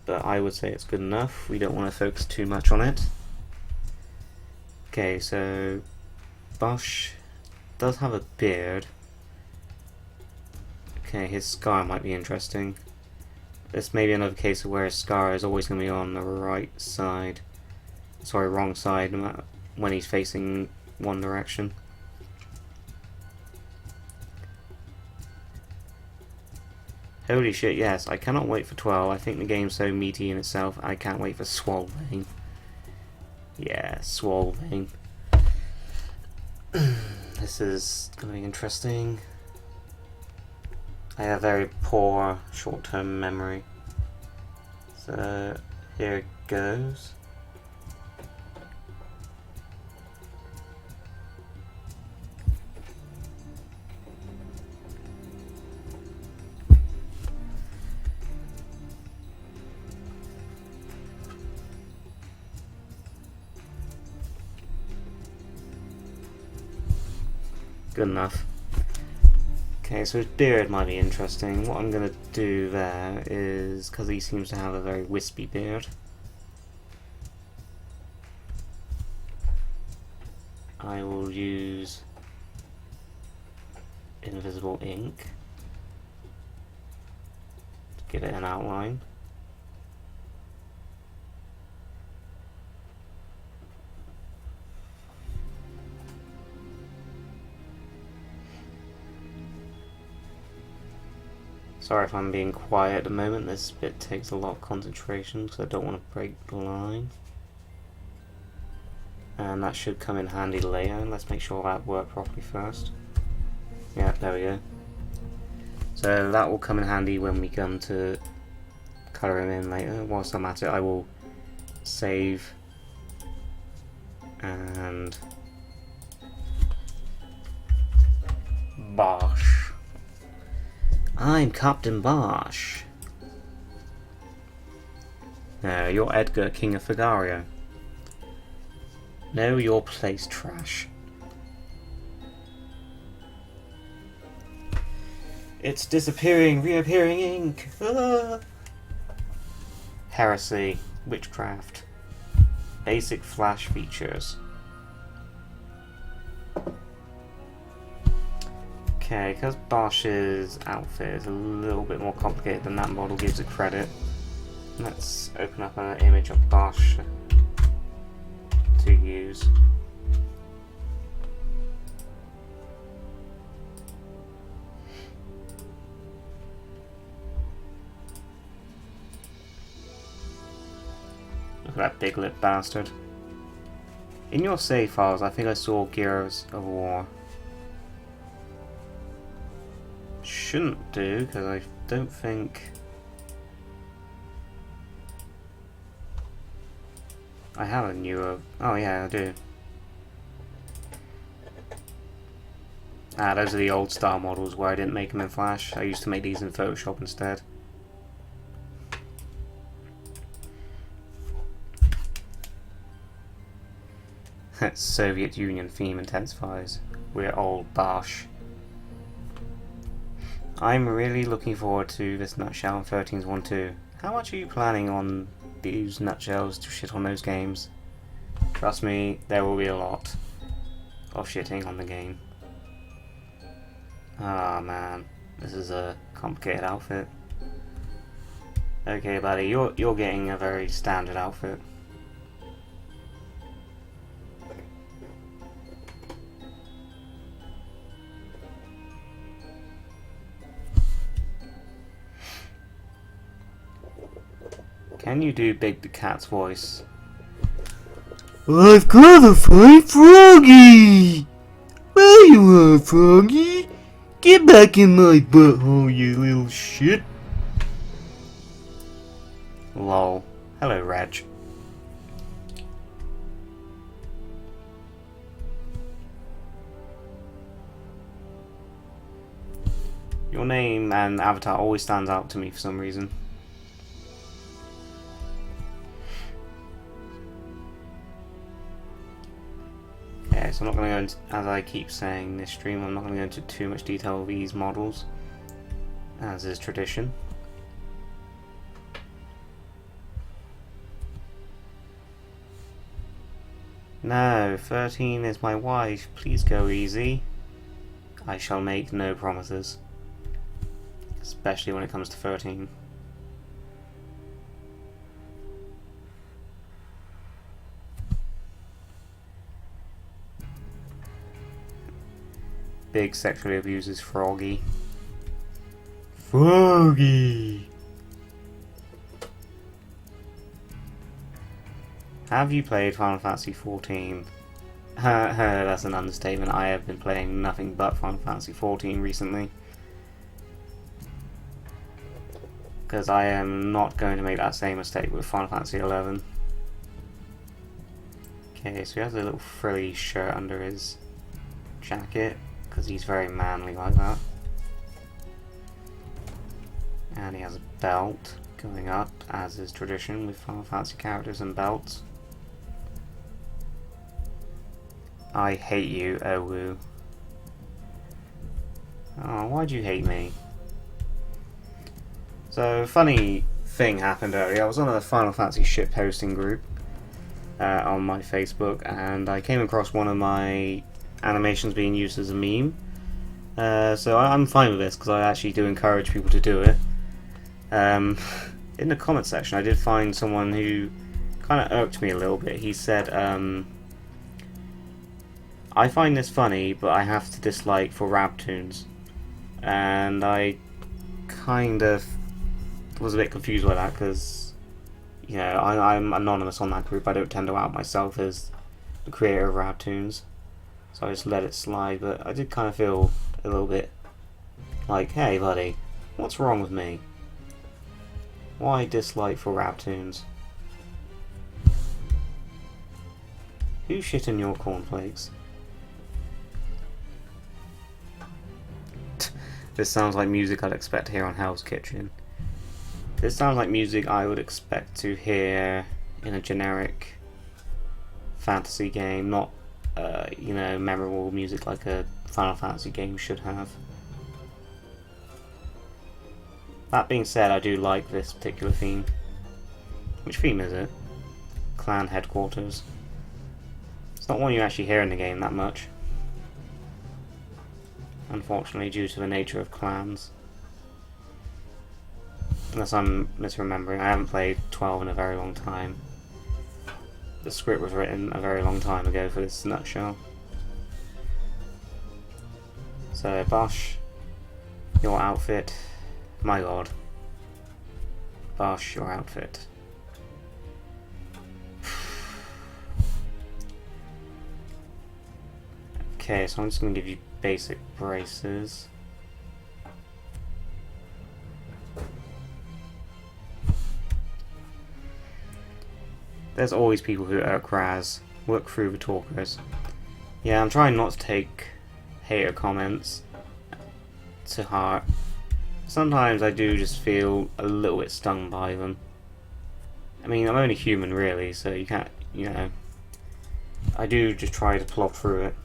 but I would say it's good enough. We don't want to focus too much on it. Okay, so Basch does have a beard. Okay, his scar might be interesting. This may be another case of where his scar is always going to be on the right side. Sorry, wrong side when he's facing one direction. Holy shit, yes, I cannot wait for 12. I think the game's so meaty in itself, I can't wait for Swolvein. Yeah, Swolvein. This is going to be interesting. I have very poor short-term memory. So, here it goes. Good enough. Okay, so his beard might be interesting. What I'm going to do there is, because he seems to have a very wispy beard, I will use invisible ink to give it an outline. Sorry if I'm being quiet at the moment, this bit takes a lot of concentration because I don't want to break the line. And that should come in handy later. Let's make sure that worked properly first. Yeah, there we go. So that will come in handy when we come to colour him in later. Whilst I'm at it, I will save and Basch. I'm Captain Basch. No, you're Edgar, King of Fagario. Know your place, trash. It's disappearing, reappearing ink. Ah. Heresy, witchcraft, basic flash features. Okay, because Basch's outfit is a little bit more complicated than that model gives it credit, let's open up an image of Basch to use. Look at that big lip bastard. In your save files, I think I saw Gears of War. Shouldn't do, because I don't think I have a newer. Oh yeah, I do. Ah, those are the old style models where I didn't make them in Flash. I used to make these in Photoshop instead. Soviet Union theme intensifies. We're old Basch. I'm really looking forward to this nutshell and 13's one too. How much are you planning on these nutshells to shit on those games? Trust me, there will be a lot of shitting on the game. Ah man, this is a complicated outfit. Okay buddy, you're getting a very standard outfit. Can you do Big the Cat's voice? I've gotta find Froggy! Where you are, Froggy? Get back in my butthole, you little shit! Lol. Hello, Reg. Your name and avatar always stands out to me for some reason. Okay, so I'm not going to go into, as I keep saying in this stream, I'm not going to go into too much detail of these models, as is tradition. No, 13 is my wife, please go easy. I shall make no promises. Especially when it comes to 13. Big sexually abuses Froggy. Froggy! Have you played Final Fantasy XIV? That's an understatement. I have been playing nothing but Final Fantasy XIV recently. Because I am not going to make that same mistake with Final Fantasy XI. Okay, so he has a little frilly shirt under his jacket, because he's very manly like that. And he has a belt going up, as is tradition with Final Fantasy characters and belts. I hate you, Owu. Oh, why'd you hate me? So, funny thing happened earlier. I was on a Final Fantasy ship posting group on my Facebook, and I came across one of my animations being used as a meme. So I'm fine with this, because I actually do encourage people to do it. In the comment section, I did find someone who kind of irked me a little bit. He said, I find this funny, but I have to dislike for RAB-Tunes. And I kind of was a bit confused by that, because, you know, I'm anonymous on that group. I don't tend to out myself as the creator of RAB-Tunes, so I just let it slide. But I did kind of feel a little bit like, hey buddy, what's wrong with me? Why dislike for RAB-Tunes? Who shit in your cornflakes? This sounds like music I'd expect to hear on Hell's Kitchen. This sounds like music I would expect to hear in a generic fantasy game, not, you know, memorable music like a Final Fantasy game should have. That being said, I do like this particular theme. Which theme is it? Clan Headquarters. It's not one you actually hear in the game that much. Unfortunately, due to the nature of clans. Unless I'm misremembering, I haven't played 12 in a very long time. The script was written a very long time ago for this nutshell. So, Basch, your outfit. My god. Basch, your outfit. Okay, so I'm just going to give you basic braces. There's always people who irk Raz. Look through the talkers. Yeah, I'm trying not to take hater comments to heart. Sometimes I do just feel a little bit stung by them. I mean, I'm only human really, so you can't, you know. I do just try to plod through it.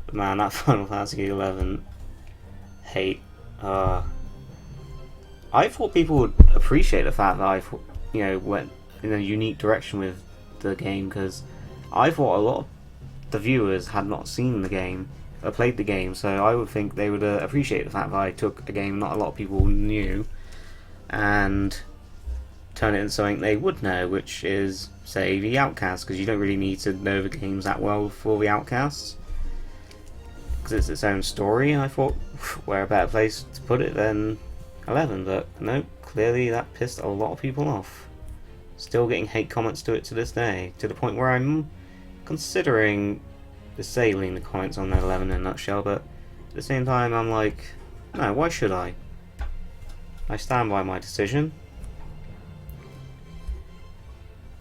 But man, that Final Fantasy XI hate. I thought people would appreciate the fact that I, you know, went in a unique direction with the game, because I thought a lot of the viewers had not seen the game, or played the game, so I would think they would appreciate the fact that I took a game not a lot of people knew and turn it into something they would know, which is, say, the Outcasts, because you don't really need to know the games that well for the Outcasts, because it's its own story. I thought, where a better place to put it than 11, but nope, clearly that pissed a lot of people off. Still getting hate comments to it to this day, to the point where I'm considering disabling the comments on that 11 in a nutshell, but at the same time I'm like, no, why should I? I stand by my decision,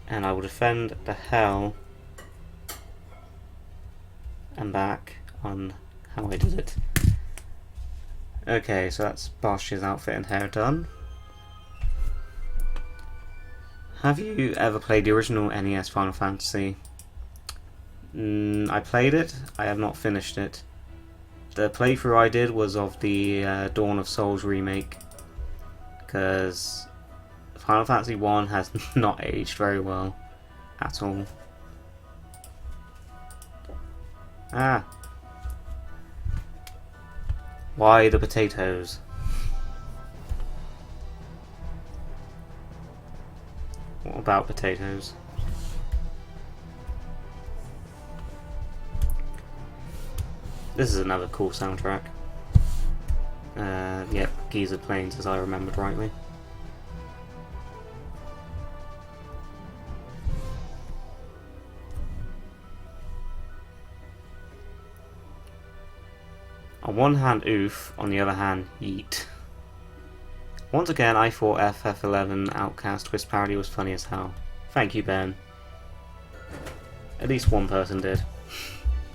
and I will defend the hell and back on how I did it. Okay, so that's Basch's outfit and hair done. Have you ever played the original NES Final Fantasy? I played it, I have not finished it. The playthrough I did was of the Dawn of Souls remake, because Final Fantasy I has not aged very well at all. Ah. Why the potatoes? What about potatoes? This is another cool soundtrack. Yep, Geezer Plains, as I remembered rightly. On one hand, oof, on the other hand, yeet. Once again, I thought FF11 Outcast Twist Parody was funny as hell. Thank you, Ben. At least one person did.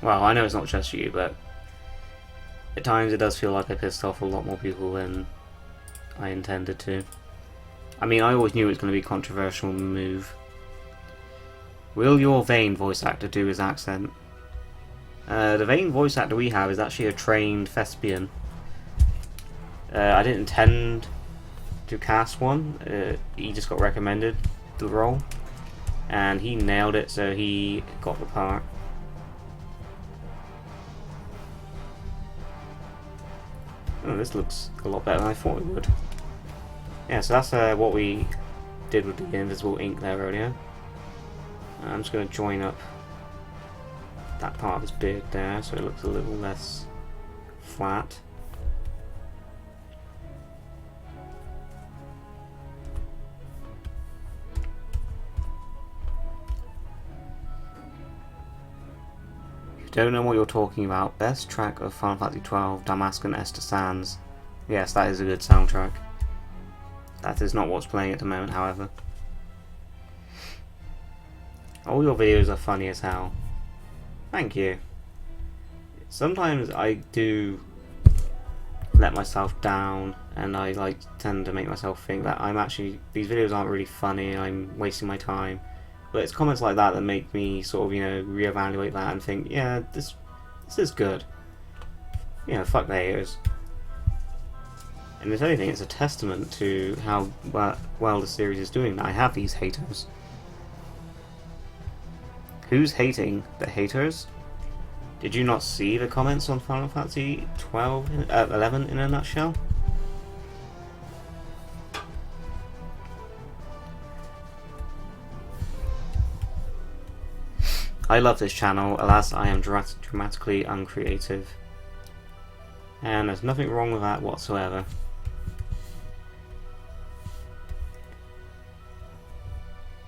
Well, I know it's not just you, but at times it does feel like I pissed off a lot more people than I intended to. I mean, I always knew it was going to be a controversial move. Will your Vane voice actor do his accent? The Vane voice actor we have is actually a trained thespian. I didn't intend to cast one. He just got recommended the role, and he nailed it, so he got the part. Oh, this looks a lot better than I thought it would. Yeah, so that's what we did with the invisible ink there earlier. I'm just going to join up that part of his beard there so it looks a little less flat. Don't know what you're talking about. Best track of Final Fantasy XII, Damascus and Esther Sands. Yes, that is a good soundtrack. That is not what's playing at the moment, however. All your videos are funny as hell. Thank you. Sometimes I do let myself down, and I tend to make myself think that these videos aren't really funny, I'm wasting my time. But it's comments like that that make me sort of, reevaluate that and think, yeah, this is good. Fuck the haters. And if anything, it's a testament to how well the series is doing that I have these haters. Who's hating the haters? Did you not see the comments on Final Fantasy 11 in a nutshell? I love this channel, alas I am dramatically uncreative. And there's nothing wrong with that whatsoever.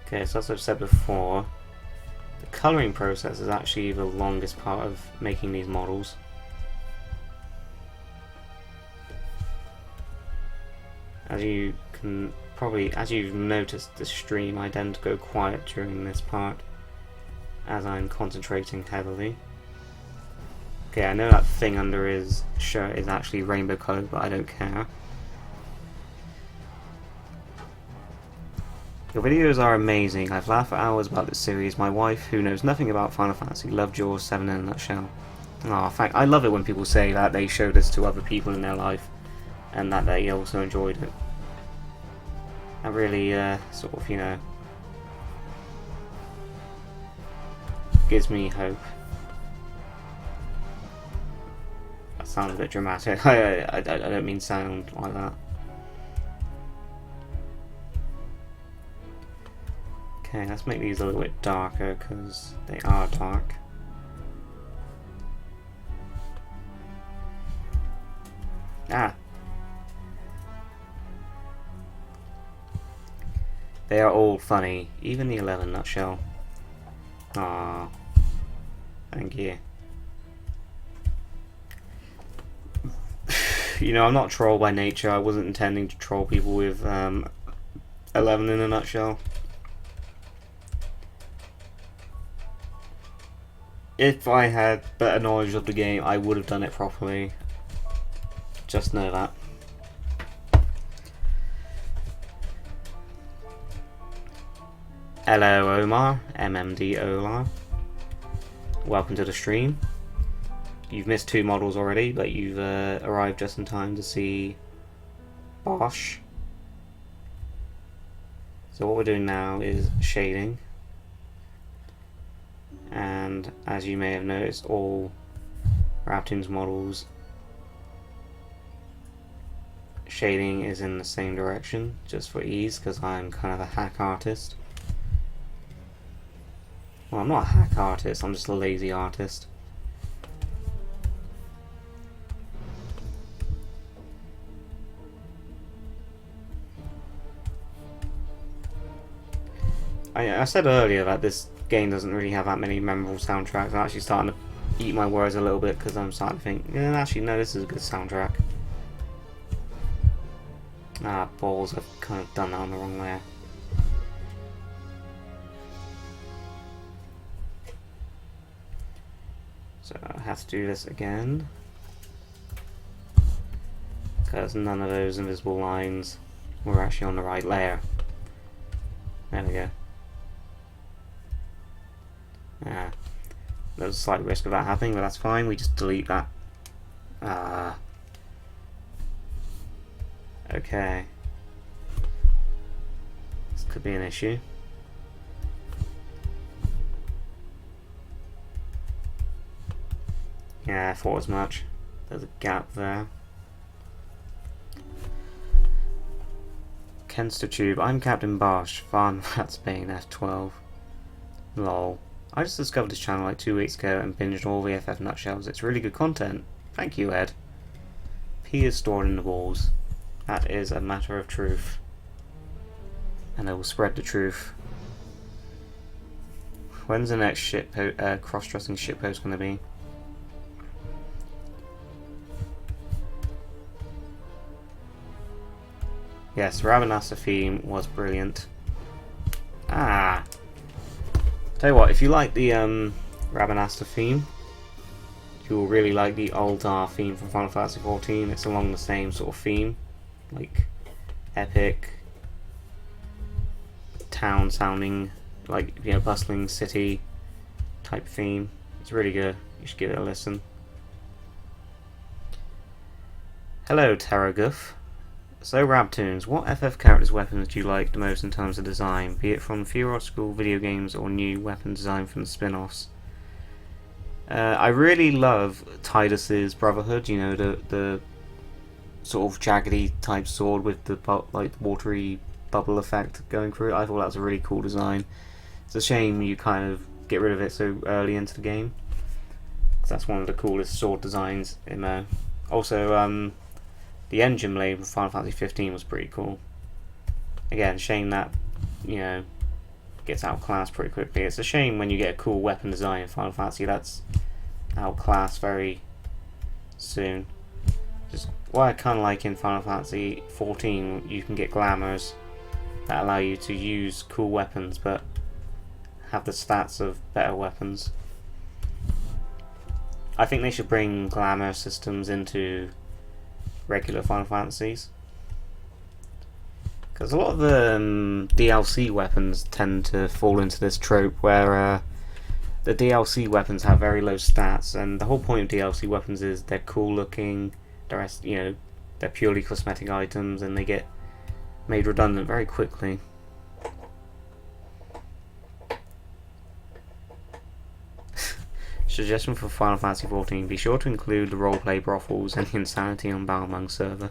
Okay, so as I've said before, the colouring process is actually the longest part of making these models. As you've noticed this stream, I tend to go quiet during this part, as I'm concentrating heavily. Okay, I know that thing under his shirt is actually rainbow coloured, but I don't care. Your videos are amazing. I've laughed for hours about this series. My wife, who knows nothing about Final Fantasy, loved yours 7 in a nutshell. Oh, I love it when people say that they showed this to other people in their life, and that they also enjoyed it. That really, sort of, gives me hope. That sounds a bit dramatic. I don't mean sound like that. Okay, let's make these a little bit darker because they are dark. Ah! They are all funny, even the 11 nutshell. Ah, thank you. You know, I'm not a troll by nature. I wasn't intending to troll people with 11 in a nutshell. If I had better knowledge of the game, I would have done it properly. Just know that. Hello Omar, MMD Olar. Welcome to the stream. You've missed 2 models already, but you've arrived just in time to see Basch. So what we're doing now is shading. And as you may have noticed, all Raptoons models shading is in the same direction, just for ease, because I'm kind of a hack artist. Well, I'm not a hack artist, I'm just a lazy artist. I said earlier that this game doesn't really have that many memorable soundtracks. I'm actually starting to eat my words a little bit because I'm starting to think, yeah, actually, no, this is a good soundtrack. Ah, balls, I've kind of done that on the wrong layer. So I have to do this again, because none of those invisible lines were actually on the right layer. There we go. There's a slight risk of that happening, but that's fine. We just delete that. Okay. This could be an issue. Yeah, I thought as much. There's a gap there. Kenstertube. I'm Captain Basch. Vaan, that's Spain, F12. Lol. I just discovered this channel like 2 weeks ago and binged all the FF nutshells. It's really good content. Thank you, Ed. P is stored in the walls. That is a matter of truth. And I will spread the truth. When's the next cross-dressing shitpost going to be? Yes, RAB-Live theme was brilliant. Ah! Tell you what, if you like the RAB-Live theme, you'll really like the Altar theme from Final Fantasy XIV. It's along the same sort of theme, like epic, town sounding, like, you know, bustling city type theme. It's really good. You should give it a listen. Hello, Terraguff. So, Raptoons, what FF characters' weapons do you like the most in terms of design, be it from theoretical video games or new weapon design from the spin-offs? I really love Tidus's Brotherhood, you know, the sort of jaggedy type sword with the like watery bubble effect going through it. I thought that was a really cool design. It's a shame you kind of get rid of it so early into the game, 'cause that's one of the coolest sword designs in there. Also, the engine blade from Final Fantasy XV was pretty cool. Again, shame that, you know, gets outclassed pretty quickly. It's a shame when you get a cool weapon design in Final Fantasy that's outclassed very soon. Just what I kind of like in Final Fantasy XIV, you can get glamours that allow you to use cool weapons but have the stats of better weapons. I think they should bring glamour systems into regular Final Fantasies, because a lot of the DLC weapons tend to fall into this trope where the DLC weapons have very low stats, and the whole point of DLC weapons is they're cool looking, the rest, you know, they're purely cosmetic items and they get made redundant very quickly. Suggestion for Final Fantasy XIV: be sure to include the roleplay brothels and the Insanity on Balmung server.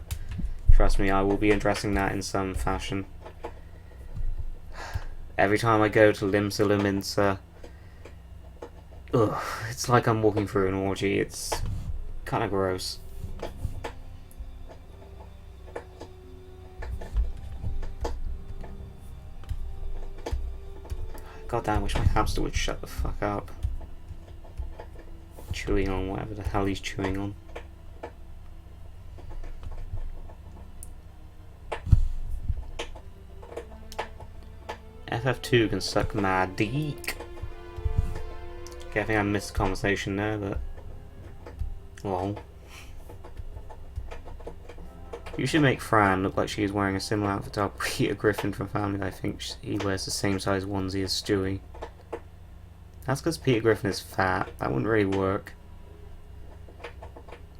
Trust me, I will be addressing that in some fashion. Every time I go to Limsa Luminsa, it's like I'm walking through an orgy. It's kind of gross. God damn, I wish my hamster would shut the fuck up. Chewing on whatever the hell he's chewing on. FF2 can suck mad dick. Okay, I think I missed the conversation there, but... lol. You should make Fran look like she is wearing a similar outfit to Peter Griffin from Family Guy. I think he wears the same size onesie as Stewie. That's because Peter Griffin is fat. That wouldn't really work.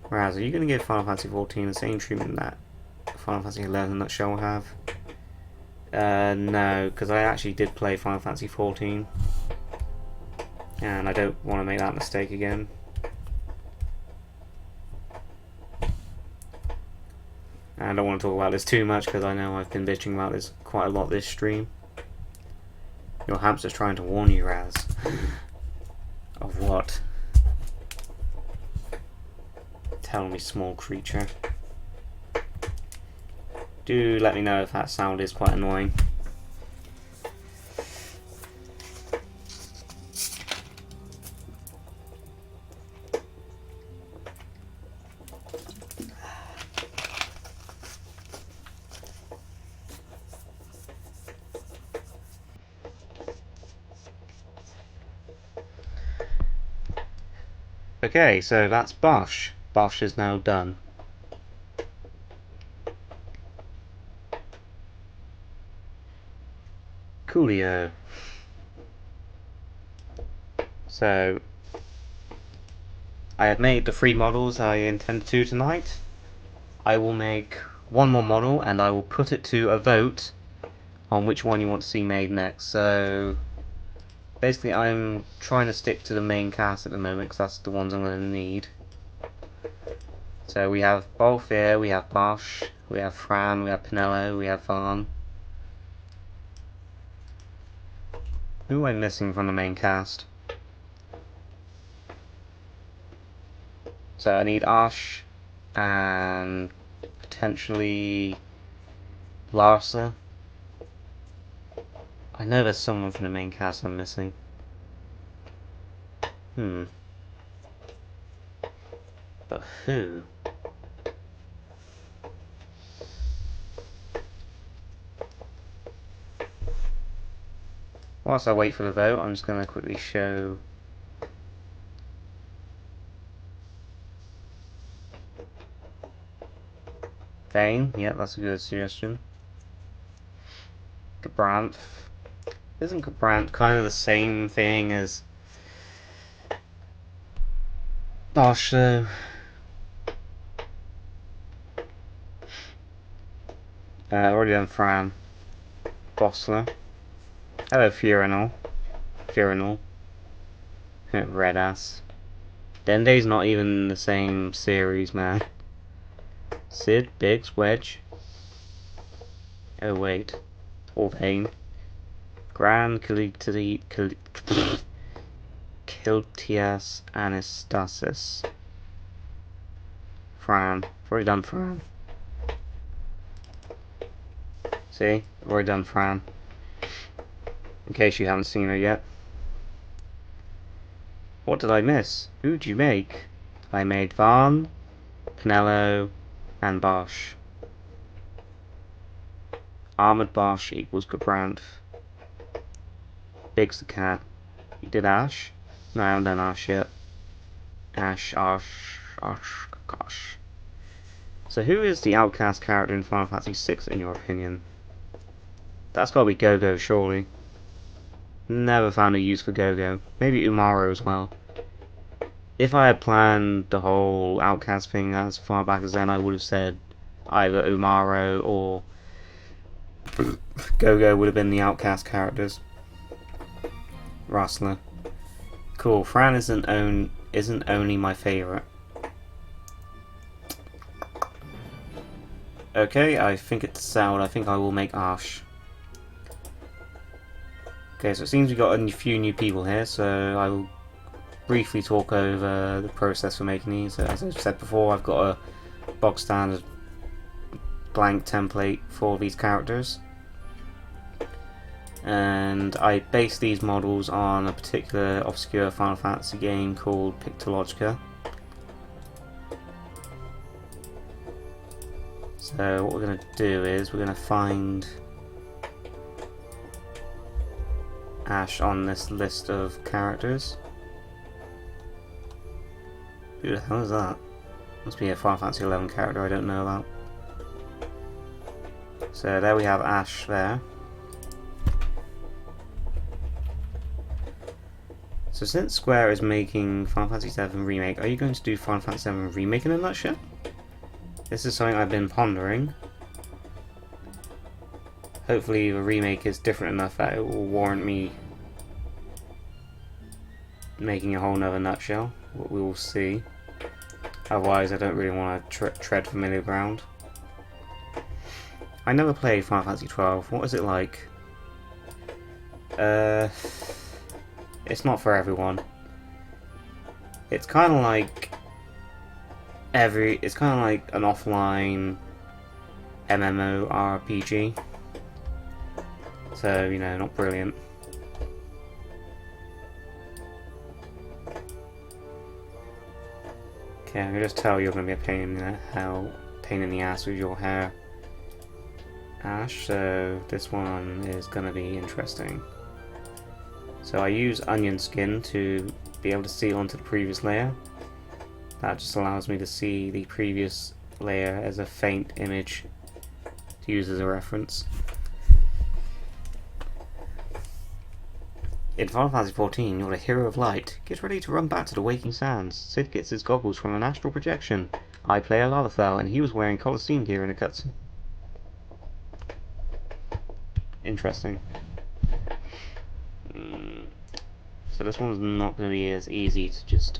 Raz, are you going to give Final Fantasy XIV the same treatment that Final Fantasy XI in a nutshell will have? No, because I actually did play Final Fantasy XIV. And I don't want to make that mistake again. And I don't want to talk about this too much because I know I've been bitching about this quite a lot this stream. Your hamster's trying to warn you, Raz. Of what? Tell me, small creature. Do let me know if that sound is quite annoying. Okay, so that's Basch. Basch is now done. Coolio. So, I have made the 3 models I intended to tonight. I will make one more model and I will put it to a vote on which one you want to see made next. So, basically I'm trying to stick to the main cast at the moment because that's the ones I'm going to need. So we have both here, we have Basch, we have Fran, we have Penelo, we have Vaan. Who am I missing from the main cast? So I need Ash and potentially Larsa. I know there's someone from the main cast I'm missing. But who? Whilst I wait for the vote, I'm just going to quickly show Vane. Yeah, that's a good suggestion. Gabranth. Isn't Gabranth kind of the same thing as Basch though? Already done Fran. Bossler. Hello, Furinal. Red ass. Dende's not even in the same series, man. Sid, Biggs, Wedge. Oh wait. Orvain. Gran, Kiltias, Anastasis. Fran. I've already done Fran. See? I've already done Fran. In case you haven't seen her yet. What did I miss? Who did you make? I made Vaan, Penelo, and Basch. Armored Basch equals Gabranth. Biggs the cat. You did Ash? No, I haven't done Ash yet. Ash, gosh. So who is the outcast character in Final Fantasy VI in your opinion? That's gotta be Go-Go, surely. Never found a use for Go-Go. Maybe Umaro as well. If I had planned the whole outcast thing as far back as then, I would have said either Umaro or Go-Go would have been the outcast characters. Rustler. Cool. Fran isn't only my favourite. Okay, I think it's settled. I think I will make Ash. Okay, so it seems we've got a few new people here, so I will briefly talk over the process for making these. As I've said before, I've got a box standard blank template for these characters. and I based these models on a particular obscure Final Fantasy game called Pictologica. So what we're going to do is we're going to find Ash on this list of characters. Who the hell is that? Must be a Final Fantasy XI character I don't know about. So there we have Ash there. So since Square is making Final Fantasy VII Remake, are you going to do Final Fantasy VII Remake in a nutshell? This is something I've been pondering. Hopefully the remake is different enough that it will warrant me making a whole nother nutshell. We will see. Otherwise I don't really want to tread familiar ground. I never played Final Fantasy XII. What is it like? It's not for everyone. It's kind of like it's kind of like an offline MMORPG. So, you know, not brilliant. Okay, I can just tell you're going to be a pain in the ass with your hair, Ash, so this one is going to be interesting. So I use onion skin to be able to see onto the previous layer. That just allows me to see the previous layer as a faint image to use as a reference. In Final Fantasy XIV, you're the hero of light. Get ready to run back to the Waking Sands. Sid gets his goggles from an astral projection. I play a Lalafell, and he was wearing Colosseum gear in a cutscene. Interesting. So this one's not going to be as easy to just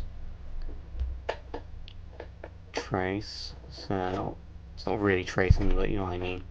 trace. So it's not really tracing, but you know what I mean.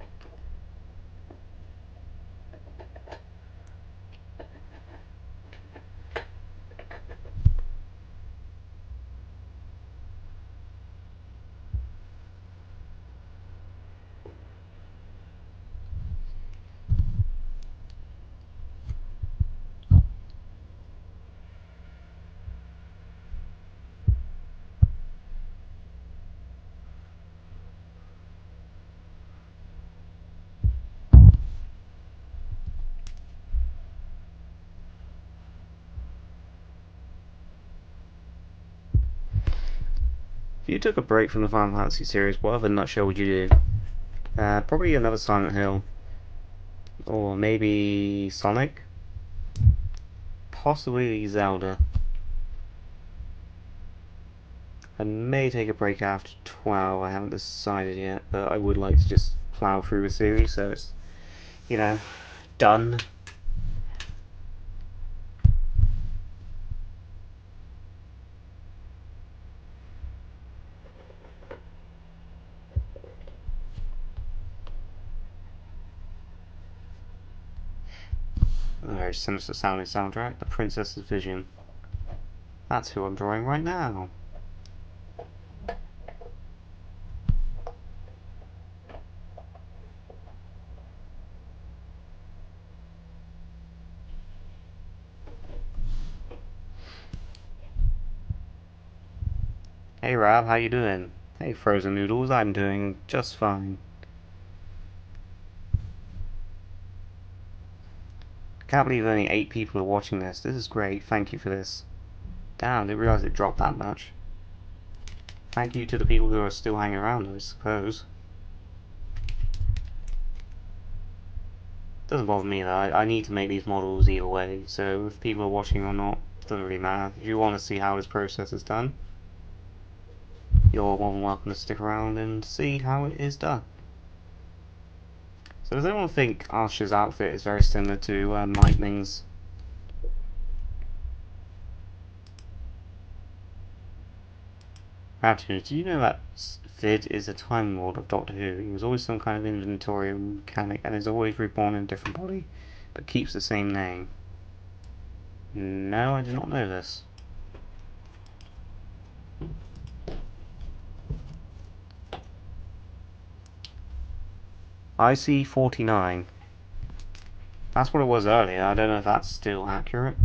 If you took a break from the Final Fantasy series, what other nutshell would you do? Probably another Silent Hill. Or maybe Sonic? Possibly Zelda. I may take a break after 12, I haven't decided yet, but I would like to just plow through the series so it's, you know, done. Very sinister sounding soundtrack, The Princess's Vision. That's who I'm drawing right now. Hey Rob, how you doing? Hey Frozen Noodles, I'm doing just fine. Can't believe only 8 people are watching this. This is great, thank you for this. Damn, I didn't realise it dropped that much. Thank you to the people who are still hanging around, I suppose. Doesn't bother me though, I need to make these models either way, so if people are watching or not, doesn't really matter. If you want to see how this process is done, you're more than welcome to stick around and see how it is done. So does anyone think Asha's outfit is very similar to Lightning's? Raptor, do you know that Vid is a Time Lord of Doctor Who? He was always some kind of inventory mechanic and is always reborn in a different body, but keeps the same name. No, I did not know this. IC-49. That's what it was earlier. I don't know if that's still accurate.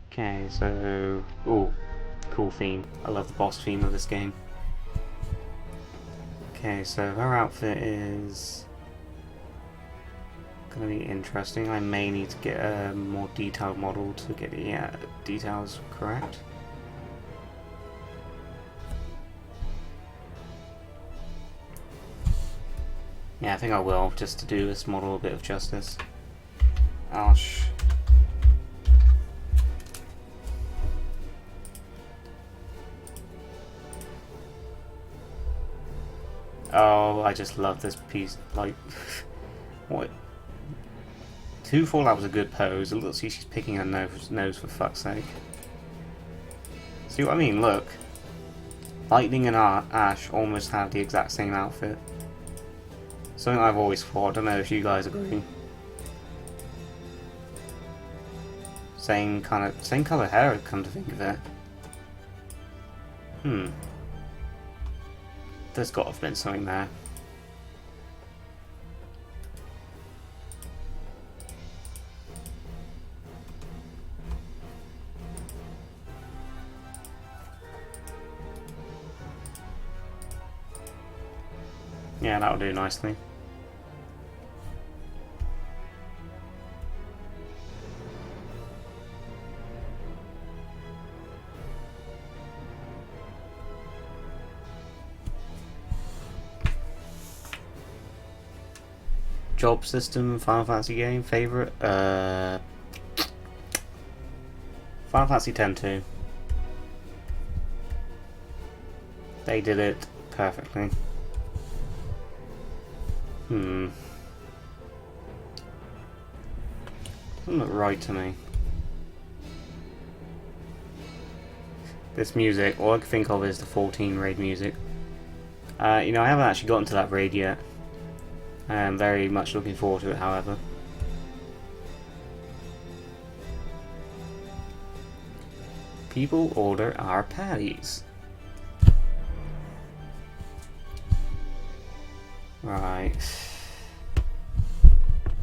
Okay, so... Ooh, cool theme. I love the boss theme of this game. Okay, so her outfit is gonna be interesting. I may need to get a more detailed model to get the details correct. Yeah, I think I will, just to do this model a bit of justice. Oh, I just love this piece. Like, what? 2-4, that was a good pose. Let's see, she's picking her nose for fuck's sake. See what I mean? Look. Lightning and Ash almost have the exact same outfit. Something I've always thought. I don't know if you guys agree. Same color hair, come to think of it. There's got to have been something there. Yeah, that'll do nicely. Job system, Final Fantasy game, favorite? Final Fantasy X 2. They did it perfectly. Doesn't look right to me. This music, all I can think of is the 14 raid music. You know, I haven't actually gotten to that raid yet. I am very much looking forward to it, however. People order our patties. Right.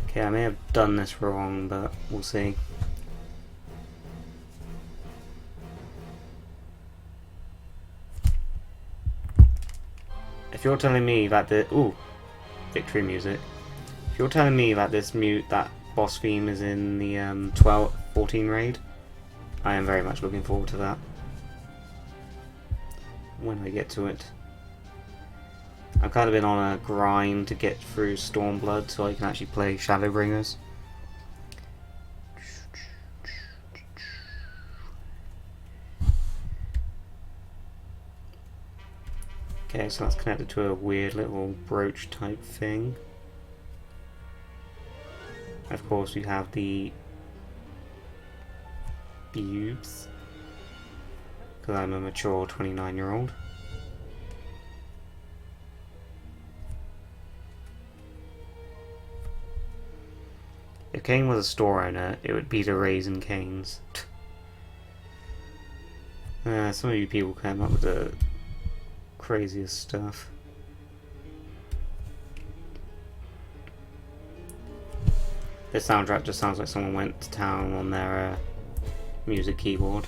Okay, I may have done this wrong, but we'll see. If you're telling me that the... Ooh. Victory music. If you're telling me that that boss theme is in the 14 raid, I am very much looking forward to that. When we get to it. I've kind of been on a grind to get through Stormblood so I can actually play Shadowbringers. Okay, so that's connected to a weird little brooch type thing. Of course, we have the boobs, because I'm a mature 29-year-old. If Kane was a store owner, it would be the Raisin Canes. Some of you people came up with the craziest stuff. This soundtrack just sounds like someone went to town on their music keyboard.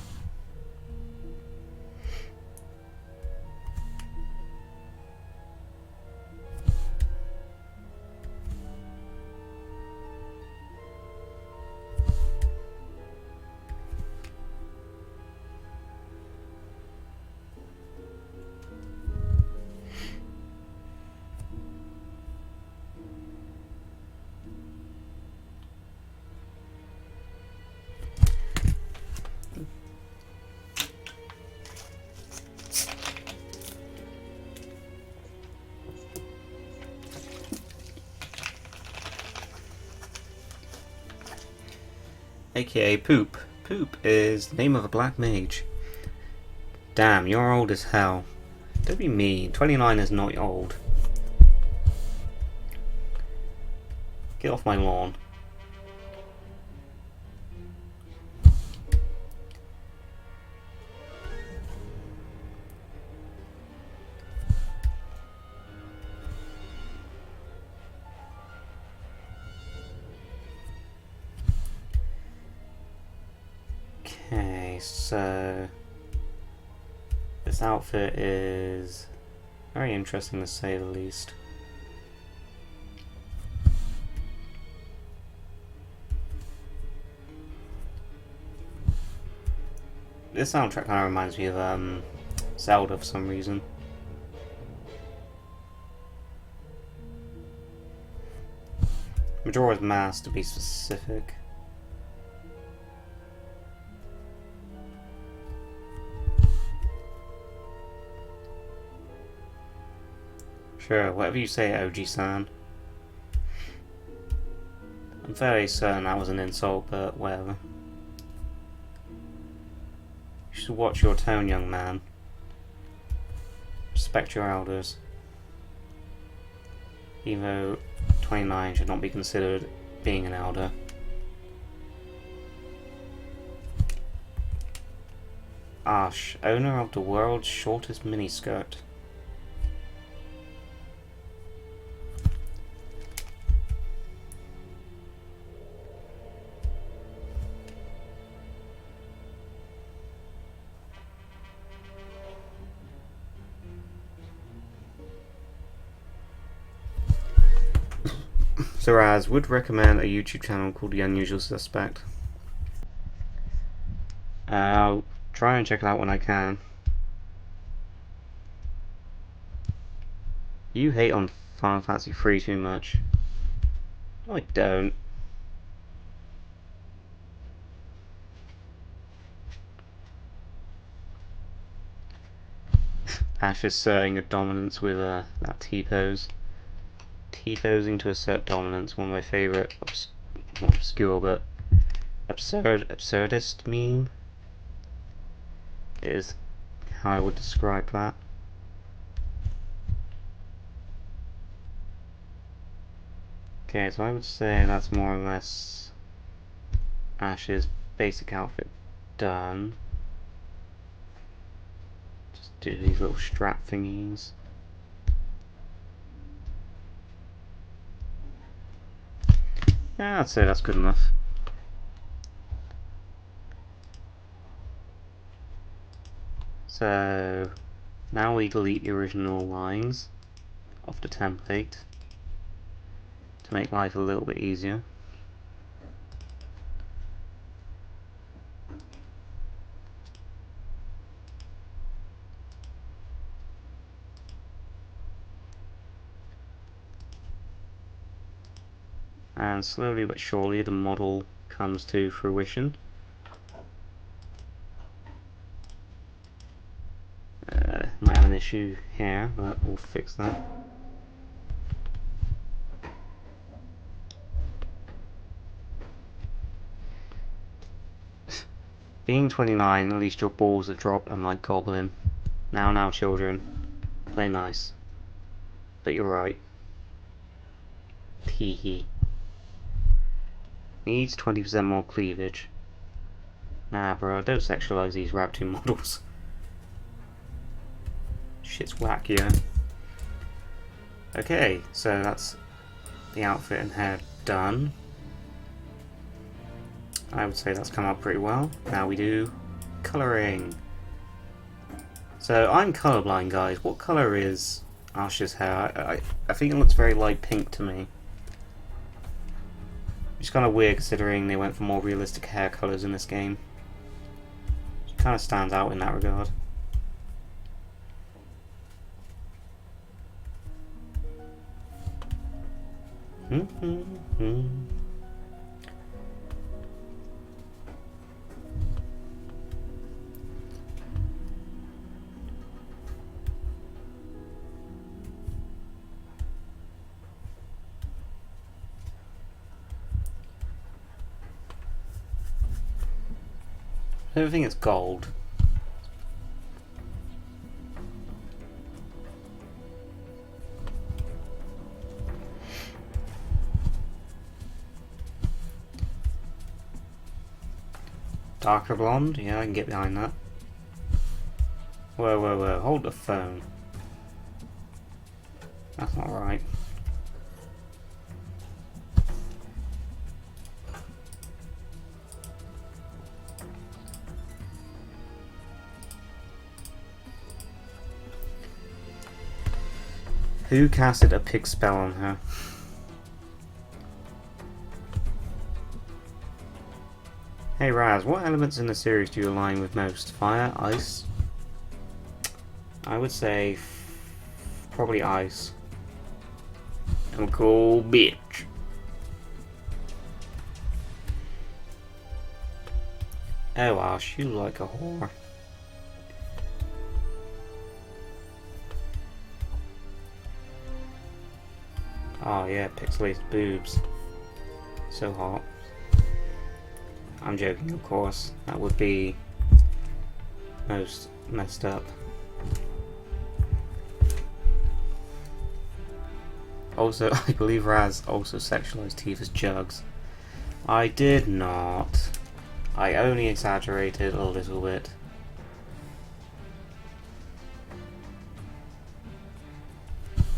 AKA Poop. Poop is the name of a black mage. Damn, you're old as hell. Don't be mean. 29 is not old. Get off my lawn. Okay, so this outfit is very interesting to say the least. This soundtrack kind of reminds me of Zelda for some reason. Majora's Mask to be specific. Sure, whatever you say, OG-san. I'm fairly certain that was an insult, but whatever. You should watch your tone, young man. Respect your elders. Even though 29 should not be considered being an elder. Ash, owner of the world's shortest miniskirt. Saraz would recommend a YouTube channel called The Unusual Suspect. I'll try and check it out when I can. You hate on Final Fantasy III too much. No, I don't. Ash is asserting a dominance with that T-pose. T-posing to assert dominance, one of my favourite, not obscure, but absurdist meme is how I would describe that. Okay, so I would say that's more or less Ash's basic outfit done. Just do these little strap thingies. Yeah, I'd say that's good enough. So now we delete the original lines off the template to make life a little bit easier. And slowly but surely the model comes to fruition. Might have an issue here, but we'll fix that. Being 29, at least your balls are dropped, unlike Goblin. Now, children, play nice. But you're right. Teehee. Needs 20% more cleavage. Nah, bro, don't sexualize these RAB-2 models. Shit's whack, yeah. Okay, so that's the outfit and hair done. I would say that's come out pretty well. Now we do colouring. So I'm colourblind, guys. What colour is Ash's hair? I think it looks very light pink to me. It's kind of weird considering they went for more realistic hair colours in this game. It kind of stands out in that regard. I don't think it's gold. Darker blonde? Yeah, I can get behind that. Whoa, hold the phone. That's not right. Who casted a pig spell on her? Hey Raz, what elements in the series do you align with most? Fire? Ice? I would say probably ice. I'm a cool bitch. Oh Ash, you like a whore. Oh yeah, pixelated boobs. So hot. I'm joking, of course. That would be most messed up. Also, I believe Raz also sexualized Tifa's jugs. I did not. I only exaggerated a little bit.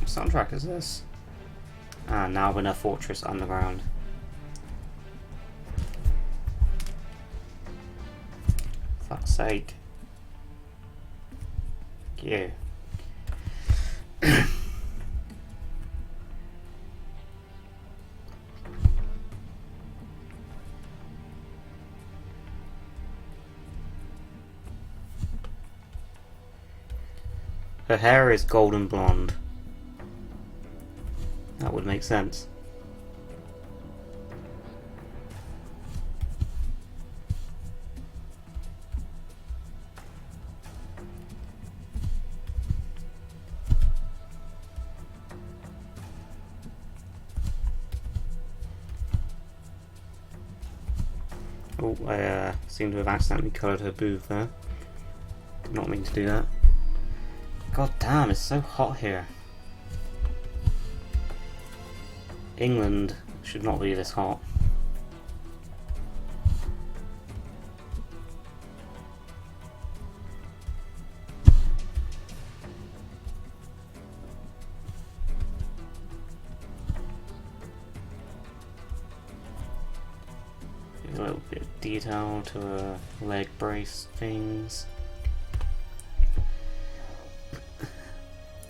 What soundtrack is this? Ah, now in a fortress underground. Fuck's sake. Yeah. Her hair is golden blonde. That would make sense. Oh, I seem to have accidentally coloured her boob there. Did not mean to do that. God damn, it's so hot here. England should not be this hot. A little bit of detail to her leg brace things.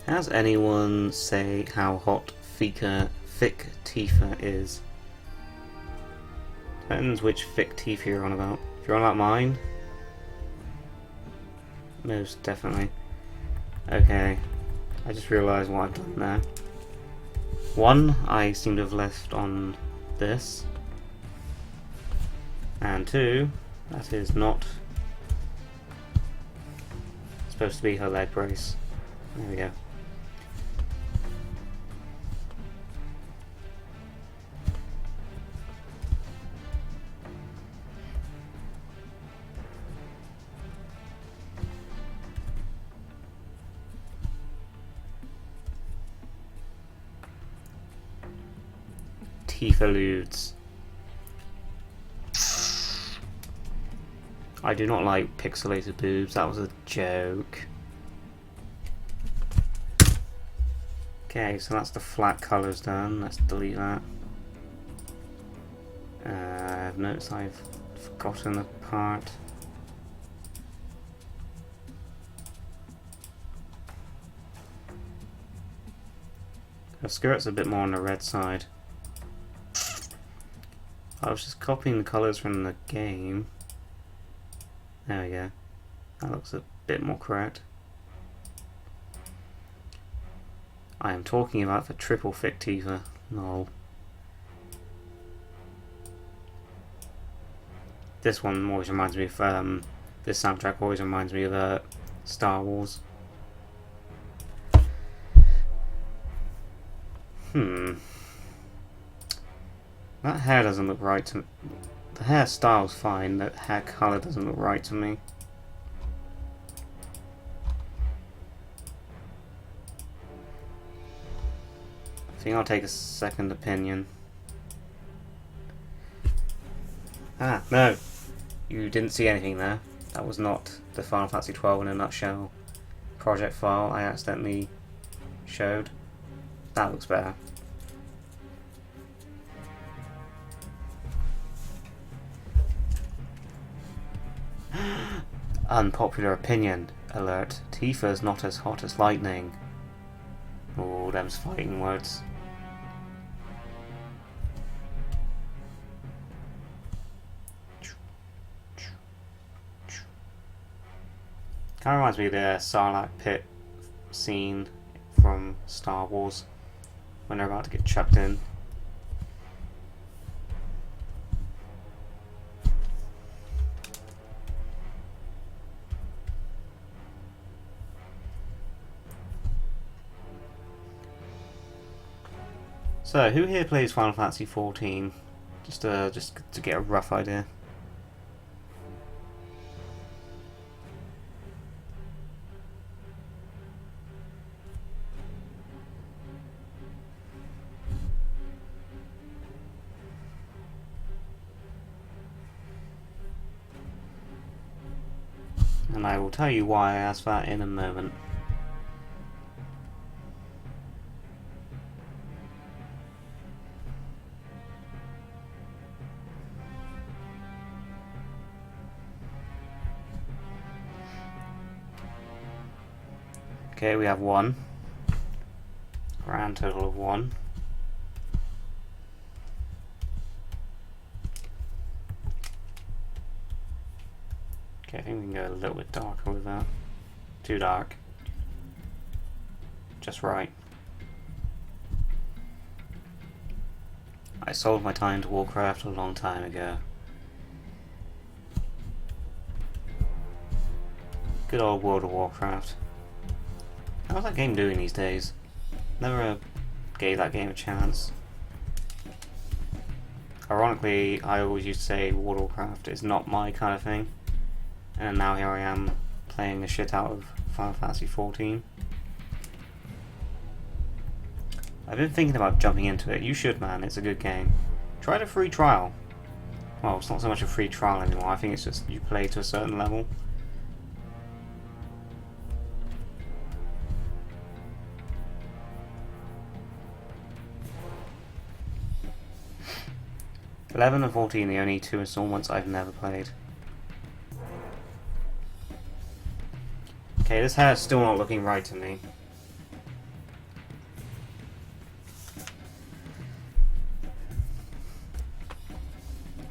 Has anyone say how hot thick Tifa is? Depends which thick Tifa you're on about. If you're on about mine, most definitely. Okay, I just realised what I've done there. One, I seem to have left on this. And two, that is not supposed to be her leg brace. There we go. Tifaludes. I do not like pixelated boobs, that was a joke. Okay, so that's the flat colours done, let's delete that. I've noticed I've forgotten a part. Her skirt's a bit more on the red side. I was just copying the colours from the game. There we go. That looks a bit more correct. I am talking about the triple thick Tifa. No. This one always reminds me of, this soundtrack always reminds me of Star Wars. That hair doesn't look right to me. The hairstyle's fine, that hair colour doesn't look right to me. I think I'll take a second opinion. Ah, no! You didn't see anything there. That was not the Final Fantasy XII in a nutshell project file I accidentally showed. That looks better. Unpopular opinion alert. Tifa's not as hot as lightning. Oh. all them's fighting words. Kind of reminds me of the Sarlacc pit scene from Star Wars when they're about to get chucked in. So, who here plays Final Fantasy XIV? Just to get a rough idea. And I will tell you why I asked that in a moment. Okay, we have 1. Grand total of 1. Okay, I think we can go a little bit darker with that. Too dark. Just right. I sold my time to Warcraft a long time ago. Good old World of Warcraft. How's that game doing these days? Never gave that game a chance. Ironically, I always used to say World of Warcraft is not my kind of thing. And now here I am playing the shit out of Final Fantasy XIV. I've been thinking about jumping into it. You should, man. It's a good game. Try the free trial. Well, it's not so much a free trial anymore. I think it's just you play to a certain level. $11 and $14, the only 2 installments I've never played. Okay, this hair's still not looking right to me.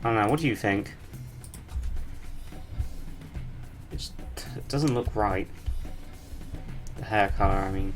I don't know, what do you think? It doesn't look right. The hair colour, I mean.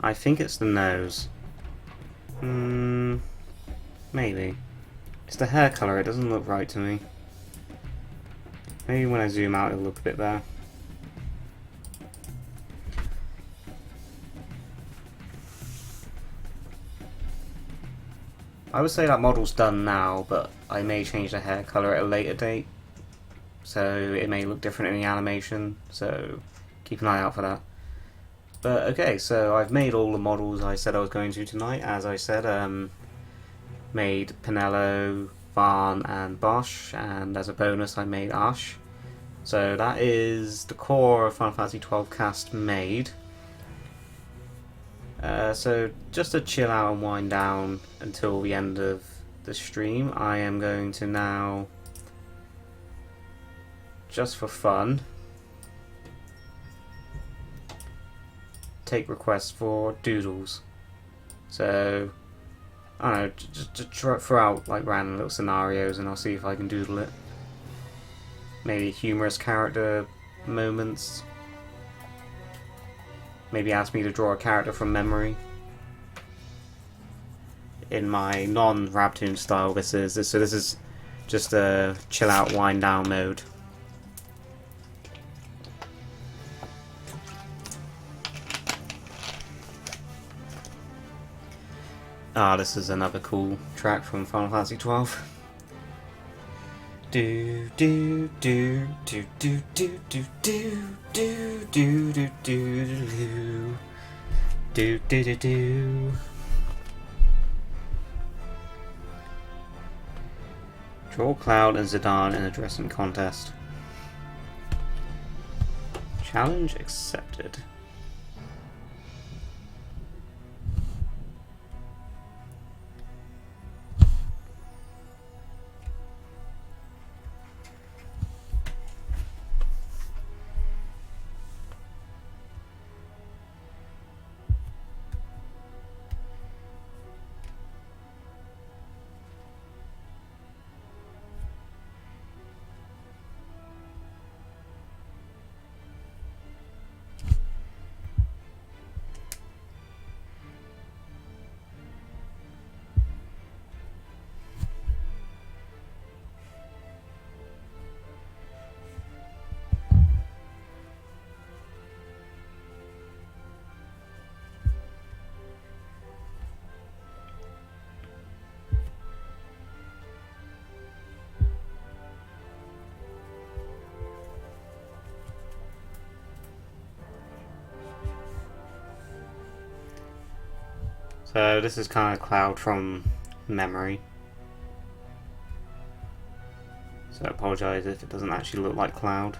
I think it's the nose. Maybe. It's the hair colour, it doesn't look right to me. Maybe when I zoom out it'll look a bit better. I would say that model's done now, but I may change the hair colour at a later date. So it may look different in the animation, so keep an eye out for that. But okay, so I've made all the models I said I was going to tonight. As I said, made Penelo, Vaan and Basch, and as a bonus I made Ash. So that is the core of Final Fantasy XII cast made. So just to chill out and wind down until the end of the stream, I am going to now, just for fun, take requests for doodles. So I don't know, just throw out like random little scenarios and I'll see if I can doodle it. Maybe humorous character moments. Maybe ask me to draw a character from memory. In my non-Rabtoon style, this is just a chill out, wind down mode. Ah, this is another cool track from Final Fantasy XII. Do do do do do do do do do do do do do do do do. Draw Cloud and Zidane in a dressing contest. Challenge accepted. So this is kind of Cloud from memory. So I apologise if it doesn't actually look like Cloud.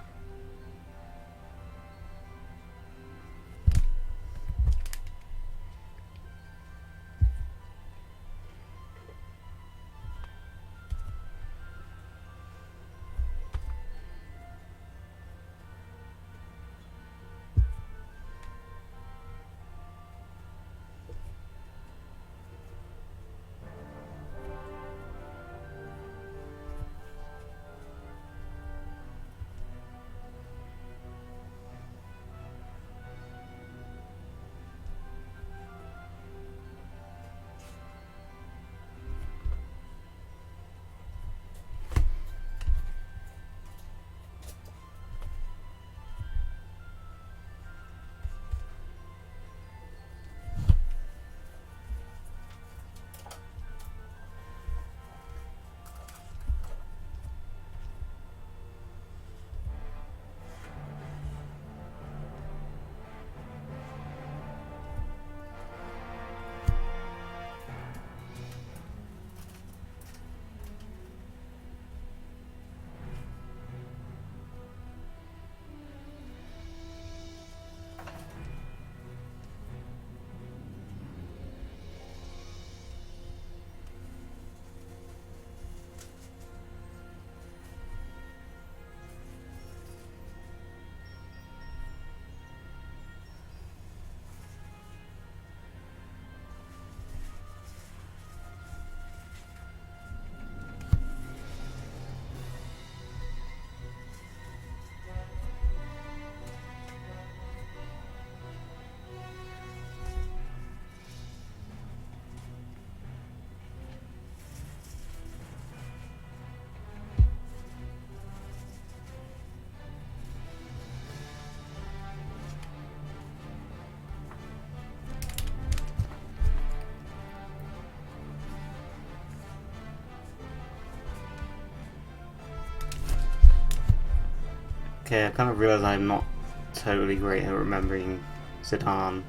Okay, I kind of realise I'm not totally great at remembering Zidane.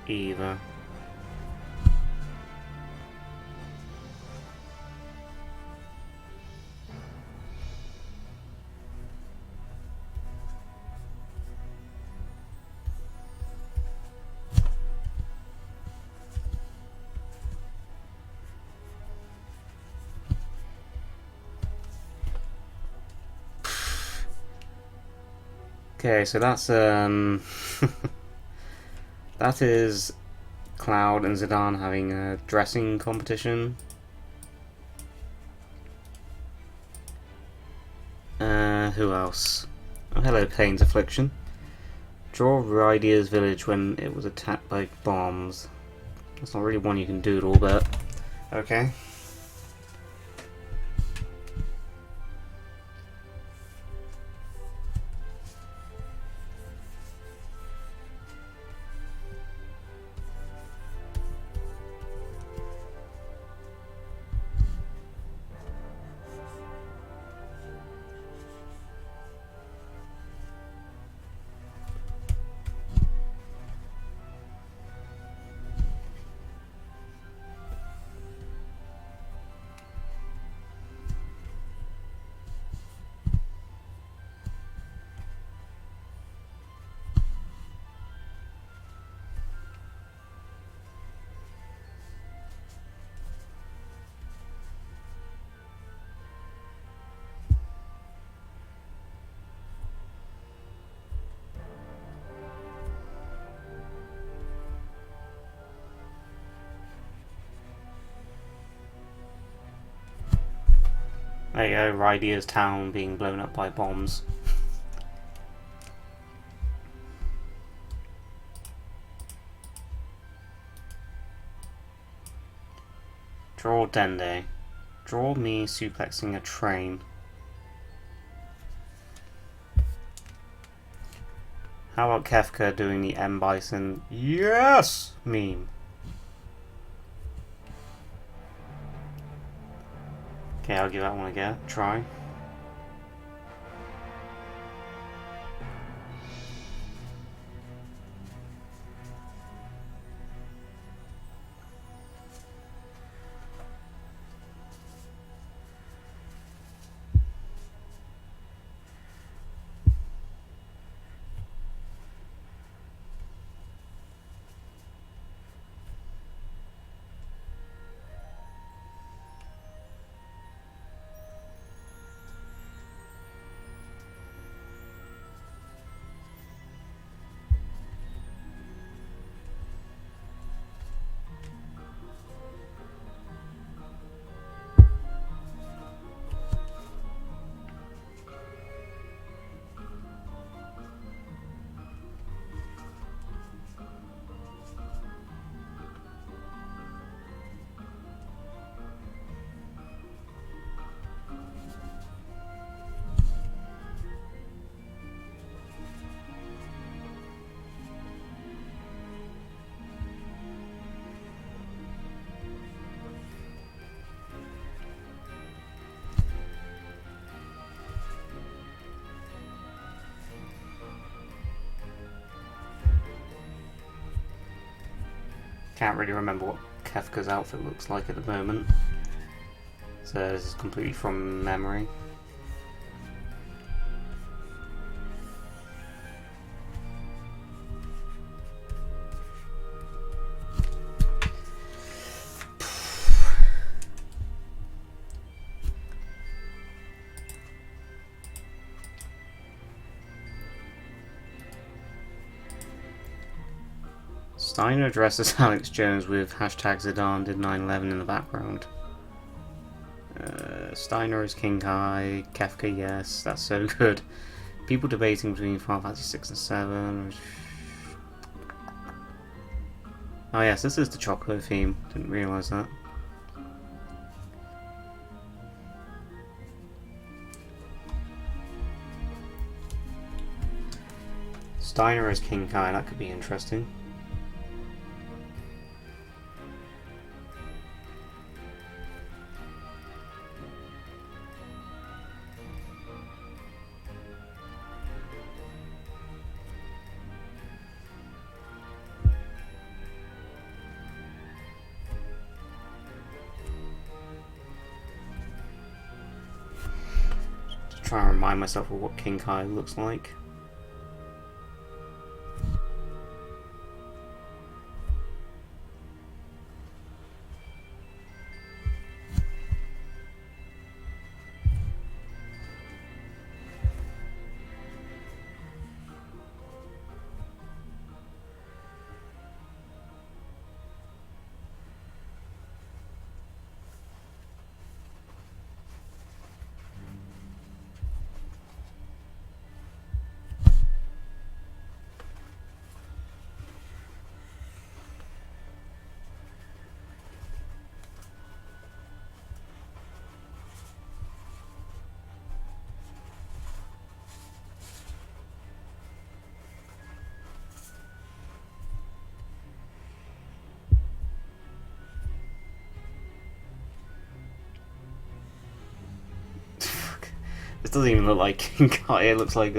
Either. Okay, so that's that is Cloud and Zidane having a dressing competition. Who else? Oh, hello, Pain's Affliction. Draw Rydia's village when it was attacked by bombs. That's not really one you can doodle, but okay. There you go, Rydia's town being blown up by bombs. Draw Dende. Draw me suplexing a train. How about Kefka doing the M Bison yes meme? Okay, I'll give that one a try. Can't really remember what Kefka's outfit looks like at the moment, so this is completely from memory. Steiner addresses Alex Jones with hashtag Zidane did 9/11 in the background. Steiner is King Kai, Kefka, yes, that's so good. People debating between Final Fantasy 6 and 7. Oh yes, this is the chocolate theme, didn't realise that. Steiner as King Kai, that could be interesting. Try and remind myself of what King Kai looks like. This doesn't even look like King Kai. It looks like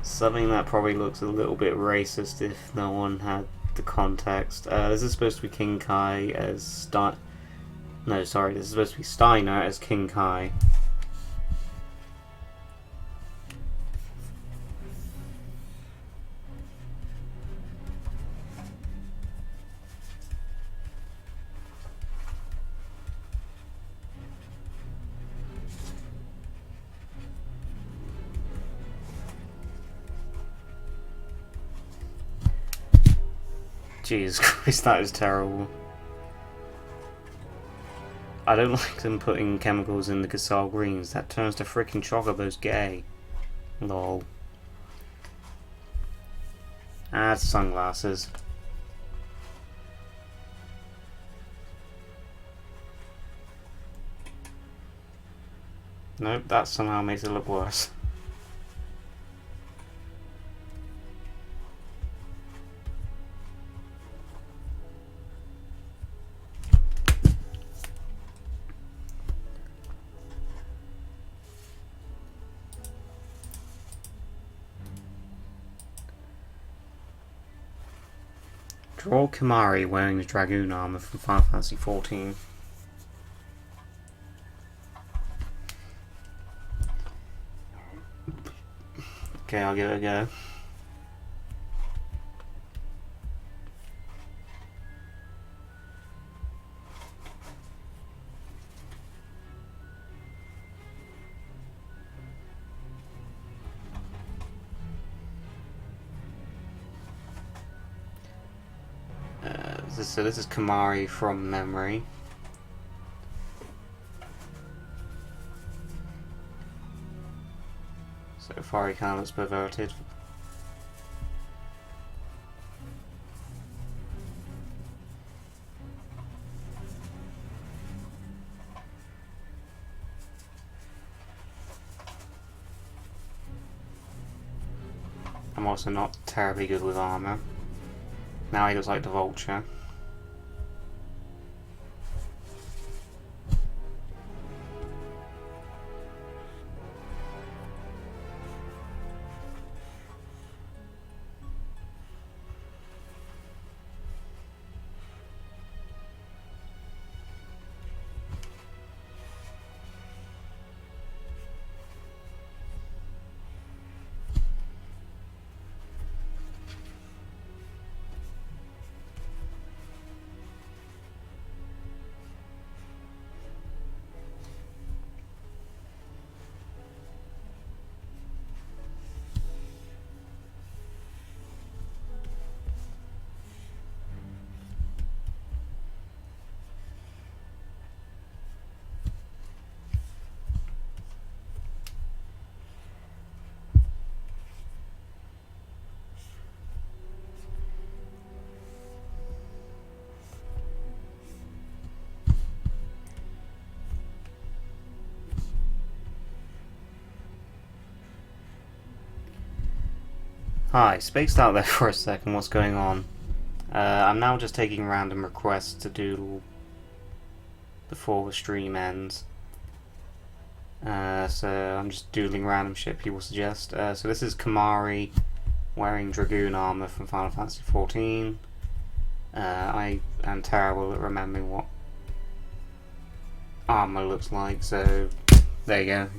something that probably looks a little bit racist if no one had the context. This is supposed to be King Kai as No, sorry. This is supposed to be Steiner as King Kai. Jesus Christ, that is terrible. I don't like them putting chemicals in the Casal Greens. That turns the frickin' chocobos gay. Lol. It's sunglasses. Nope, that somehow makes it look worse. Draw Kimari wearing the Dragoon armor from Final Fantasy XIV. Okay, I'll give it a go. So this is Kimari from memory. So far he kind of looks perverted. I'm also not terribly good with armor. Now he looks like the Vulture. Hi, spaced out there for a second, what's going on? I'm now just taking random requests to doodle before the stream ends. So I'm just doodling random shit people suggest. So this is Kimari wearing Dragoon armor from Final Fantasy XIV. I am terrible at remembering what armor looks like, so there you go.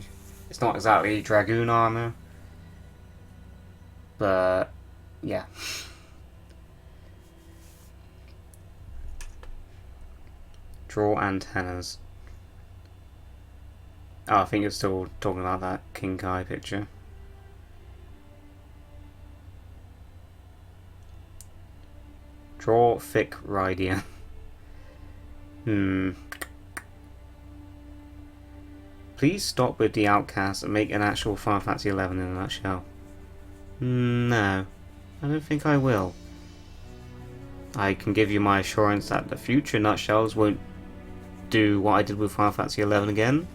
It's not exactly Dragoon armor, but yeah. Draw antennas. Oh, I think you're still talking about that King Kai picture. Draw thick Rydia. Please stop with the Outcast and make an actual Final Fantasy XI in a nutshell. No, I don't think I will. I can give you my assurance that the future nutshells won't do what I did with Final Fantasy XI again.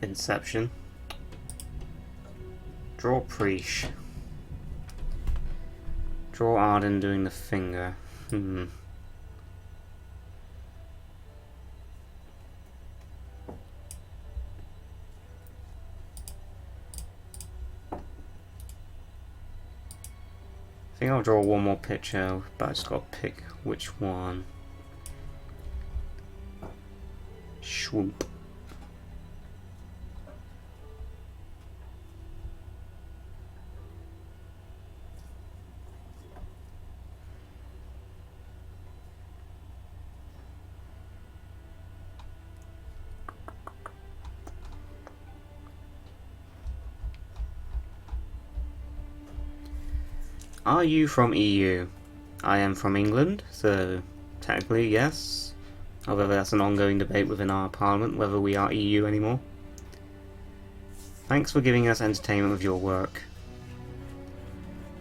Inception. Draw Preach. Draw Arden doing the finger. I think I'll draw one more picture, but I just gotta pick which one. Swoop. Are you from EU? I am from England, so technically yes. Although that's an ongoing debate within our parliament whether we are EU anymore. Thanks for giving us entertainment with your work.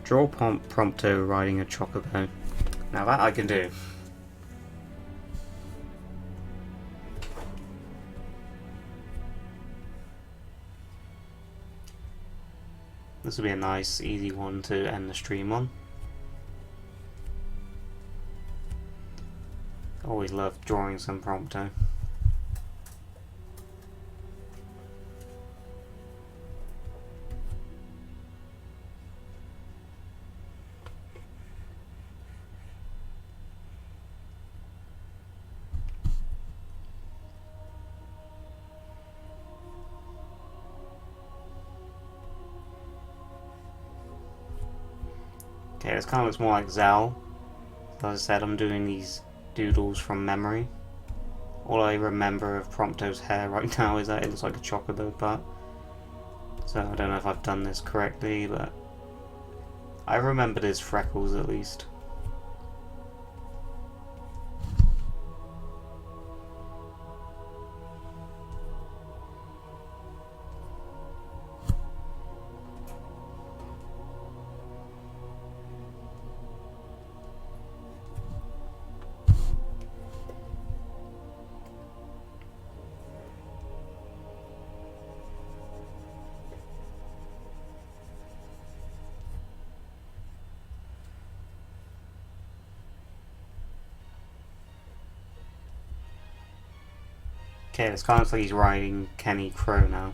Draw Prompto riding a chocobo. Now that I can do. This will be a nice, easy one to end the stream on. Always love drawing some Prompto. Okay, this kind of looks more like Zal. As I said, I'm doing these doodles from memory. All I remember of Prompto's hair right now is that it looks like a chocobo part. So I don't know if I've done this correctly, but I remembered his freckles at least. Okay, it's kind of like he's riding Kenny Crow now.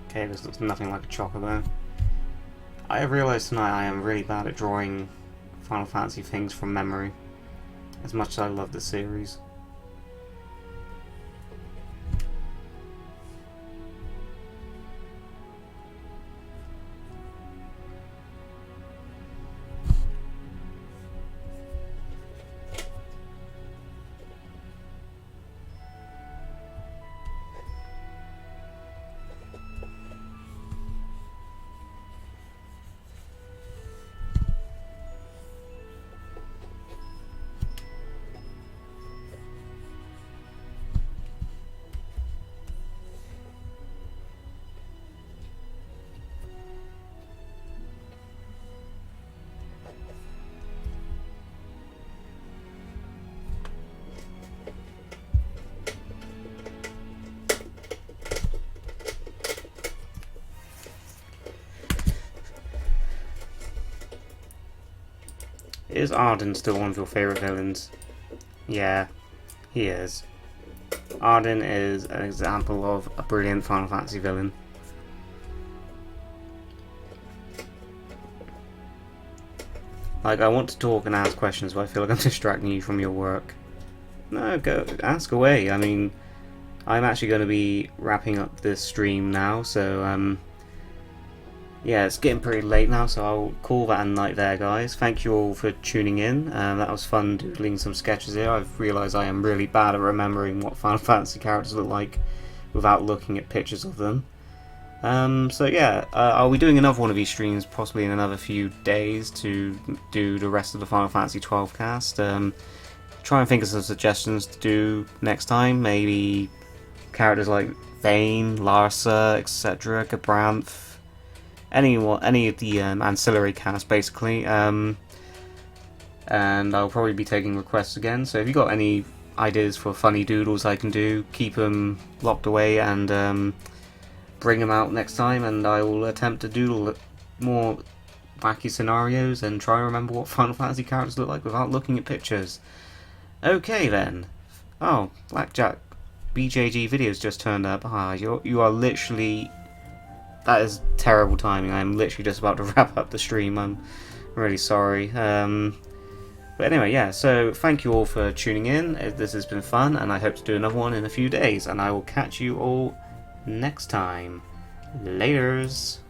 Okay, this looks nothing like a chocobo. I have realised tonight I am really bad at drawing Final Fantasy things from memory, as much as I love the series. Is Arden still one of your favourite villains? Yeah, he is. Arden is an example of a brilliant Final Fantasy villain. Like, I want to talk and ask questions, but I feel like I'm distracting you from your work. No, go, ask away. I mean, I'm actually going to be wrapping up this stream now, so, yeah, it's getting pretty late now, so I'll call that a night there, guys. Thank you all for tuning in. That was fun doodling some sketches here. I've realised I am really bad at remembering what Final Fantasy characters look like without looking at pictures of them. So yeah, I'll be doing another one of these streams possibly in another few days to do the rest of the Final Fantasy XII cast. Try and think of some suggestions to do next time. Maybe characters like Thane, Larsa, etc., Gabranth, any of the ancillary cast basically. And I'll probably be taking requests again. So if you got any ideas for funny doodles I can do, keep them locked away and bring them out next time, and I will attempt to doodle more wacky scenarios and try and remember what Final Fantasy characters look like without looking at pictures. Okay then. Oh, Blackjack BJG videos just turned up. You are literally... That is terrible timing. I'm literally just about to wrap up the stream. I'm really sorry. But anyway, yeah, so thank you all for tuning in. This has been fun, and I hope to do another one in a few days, and I will catch you all next time. Laters.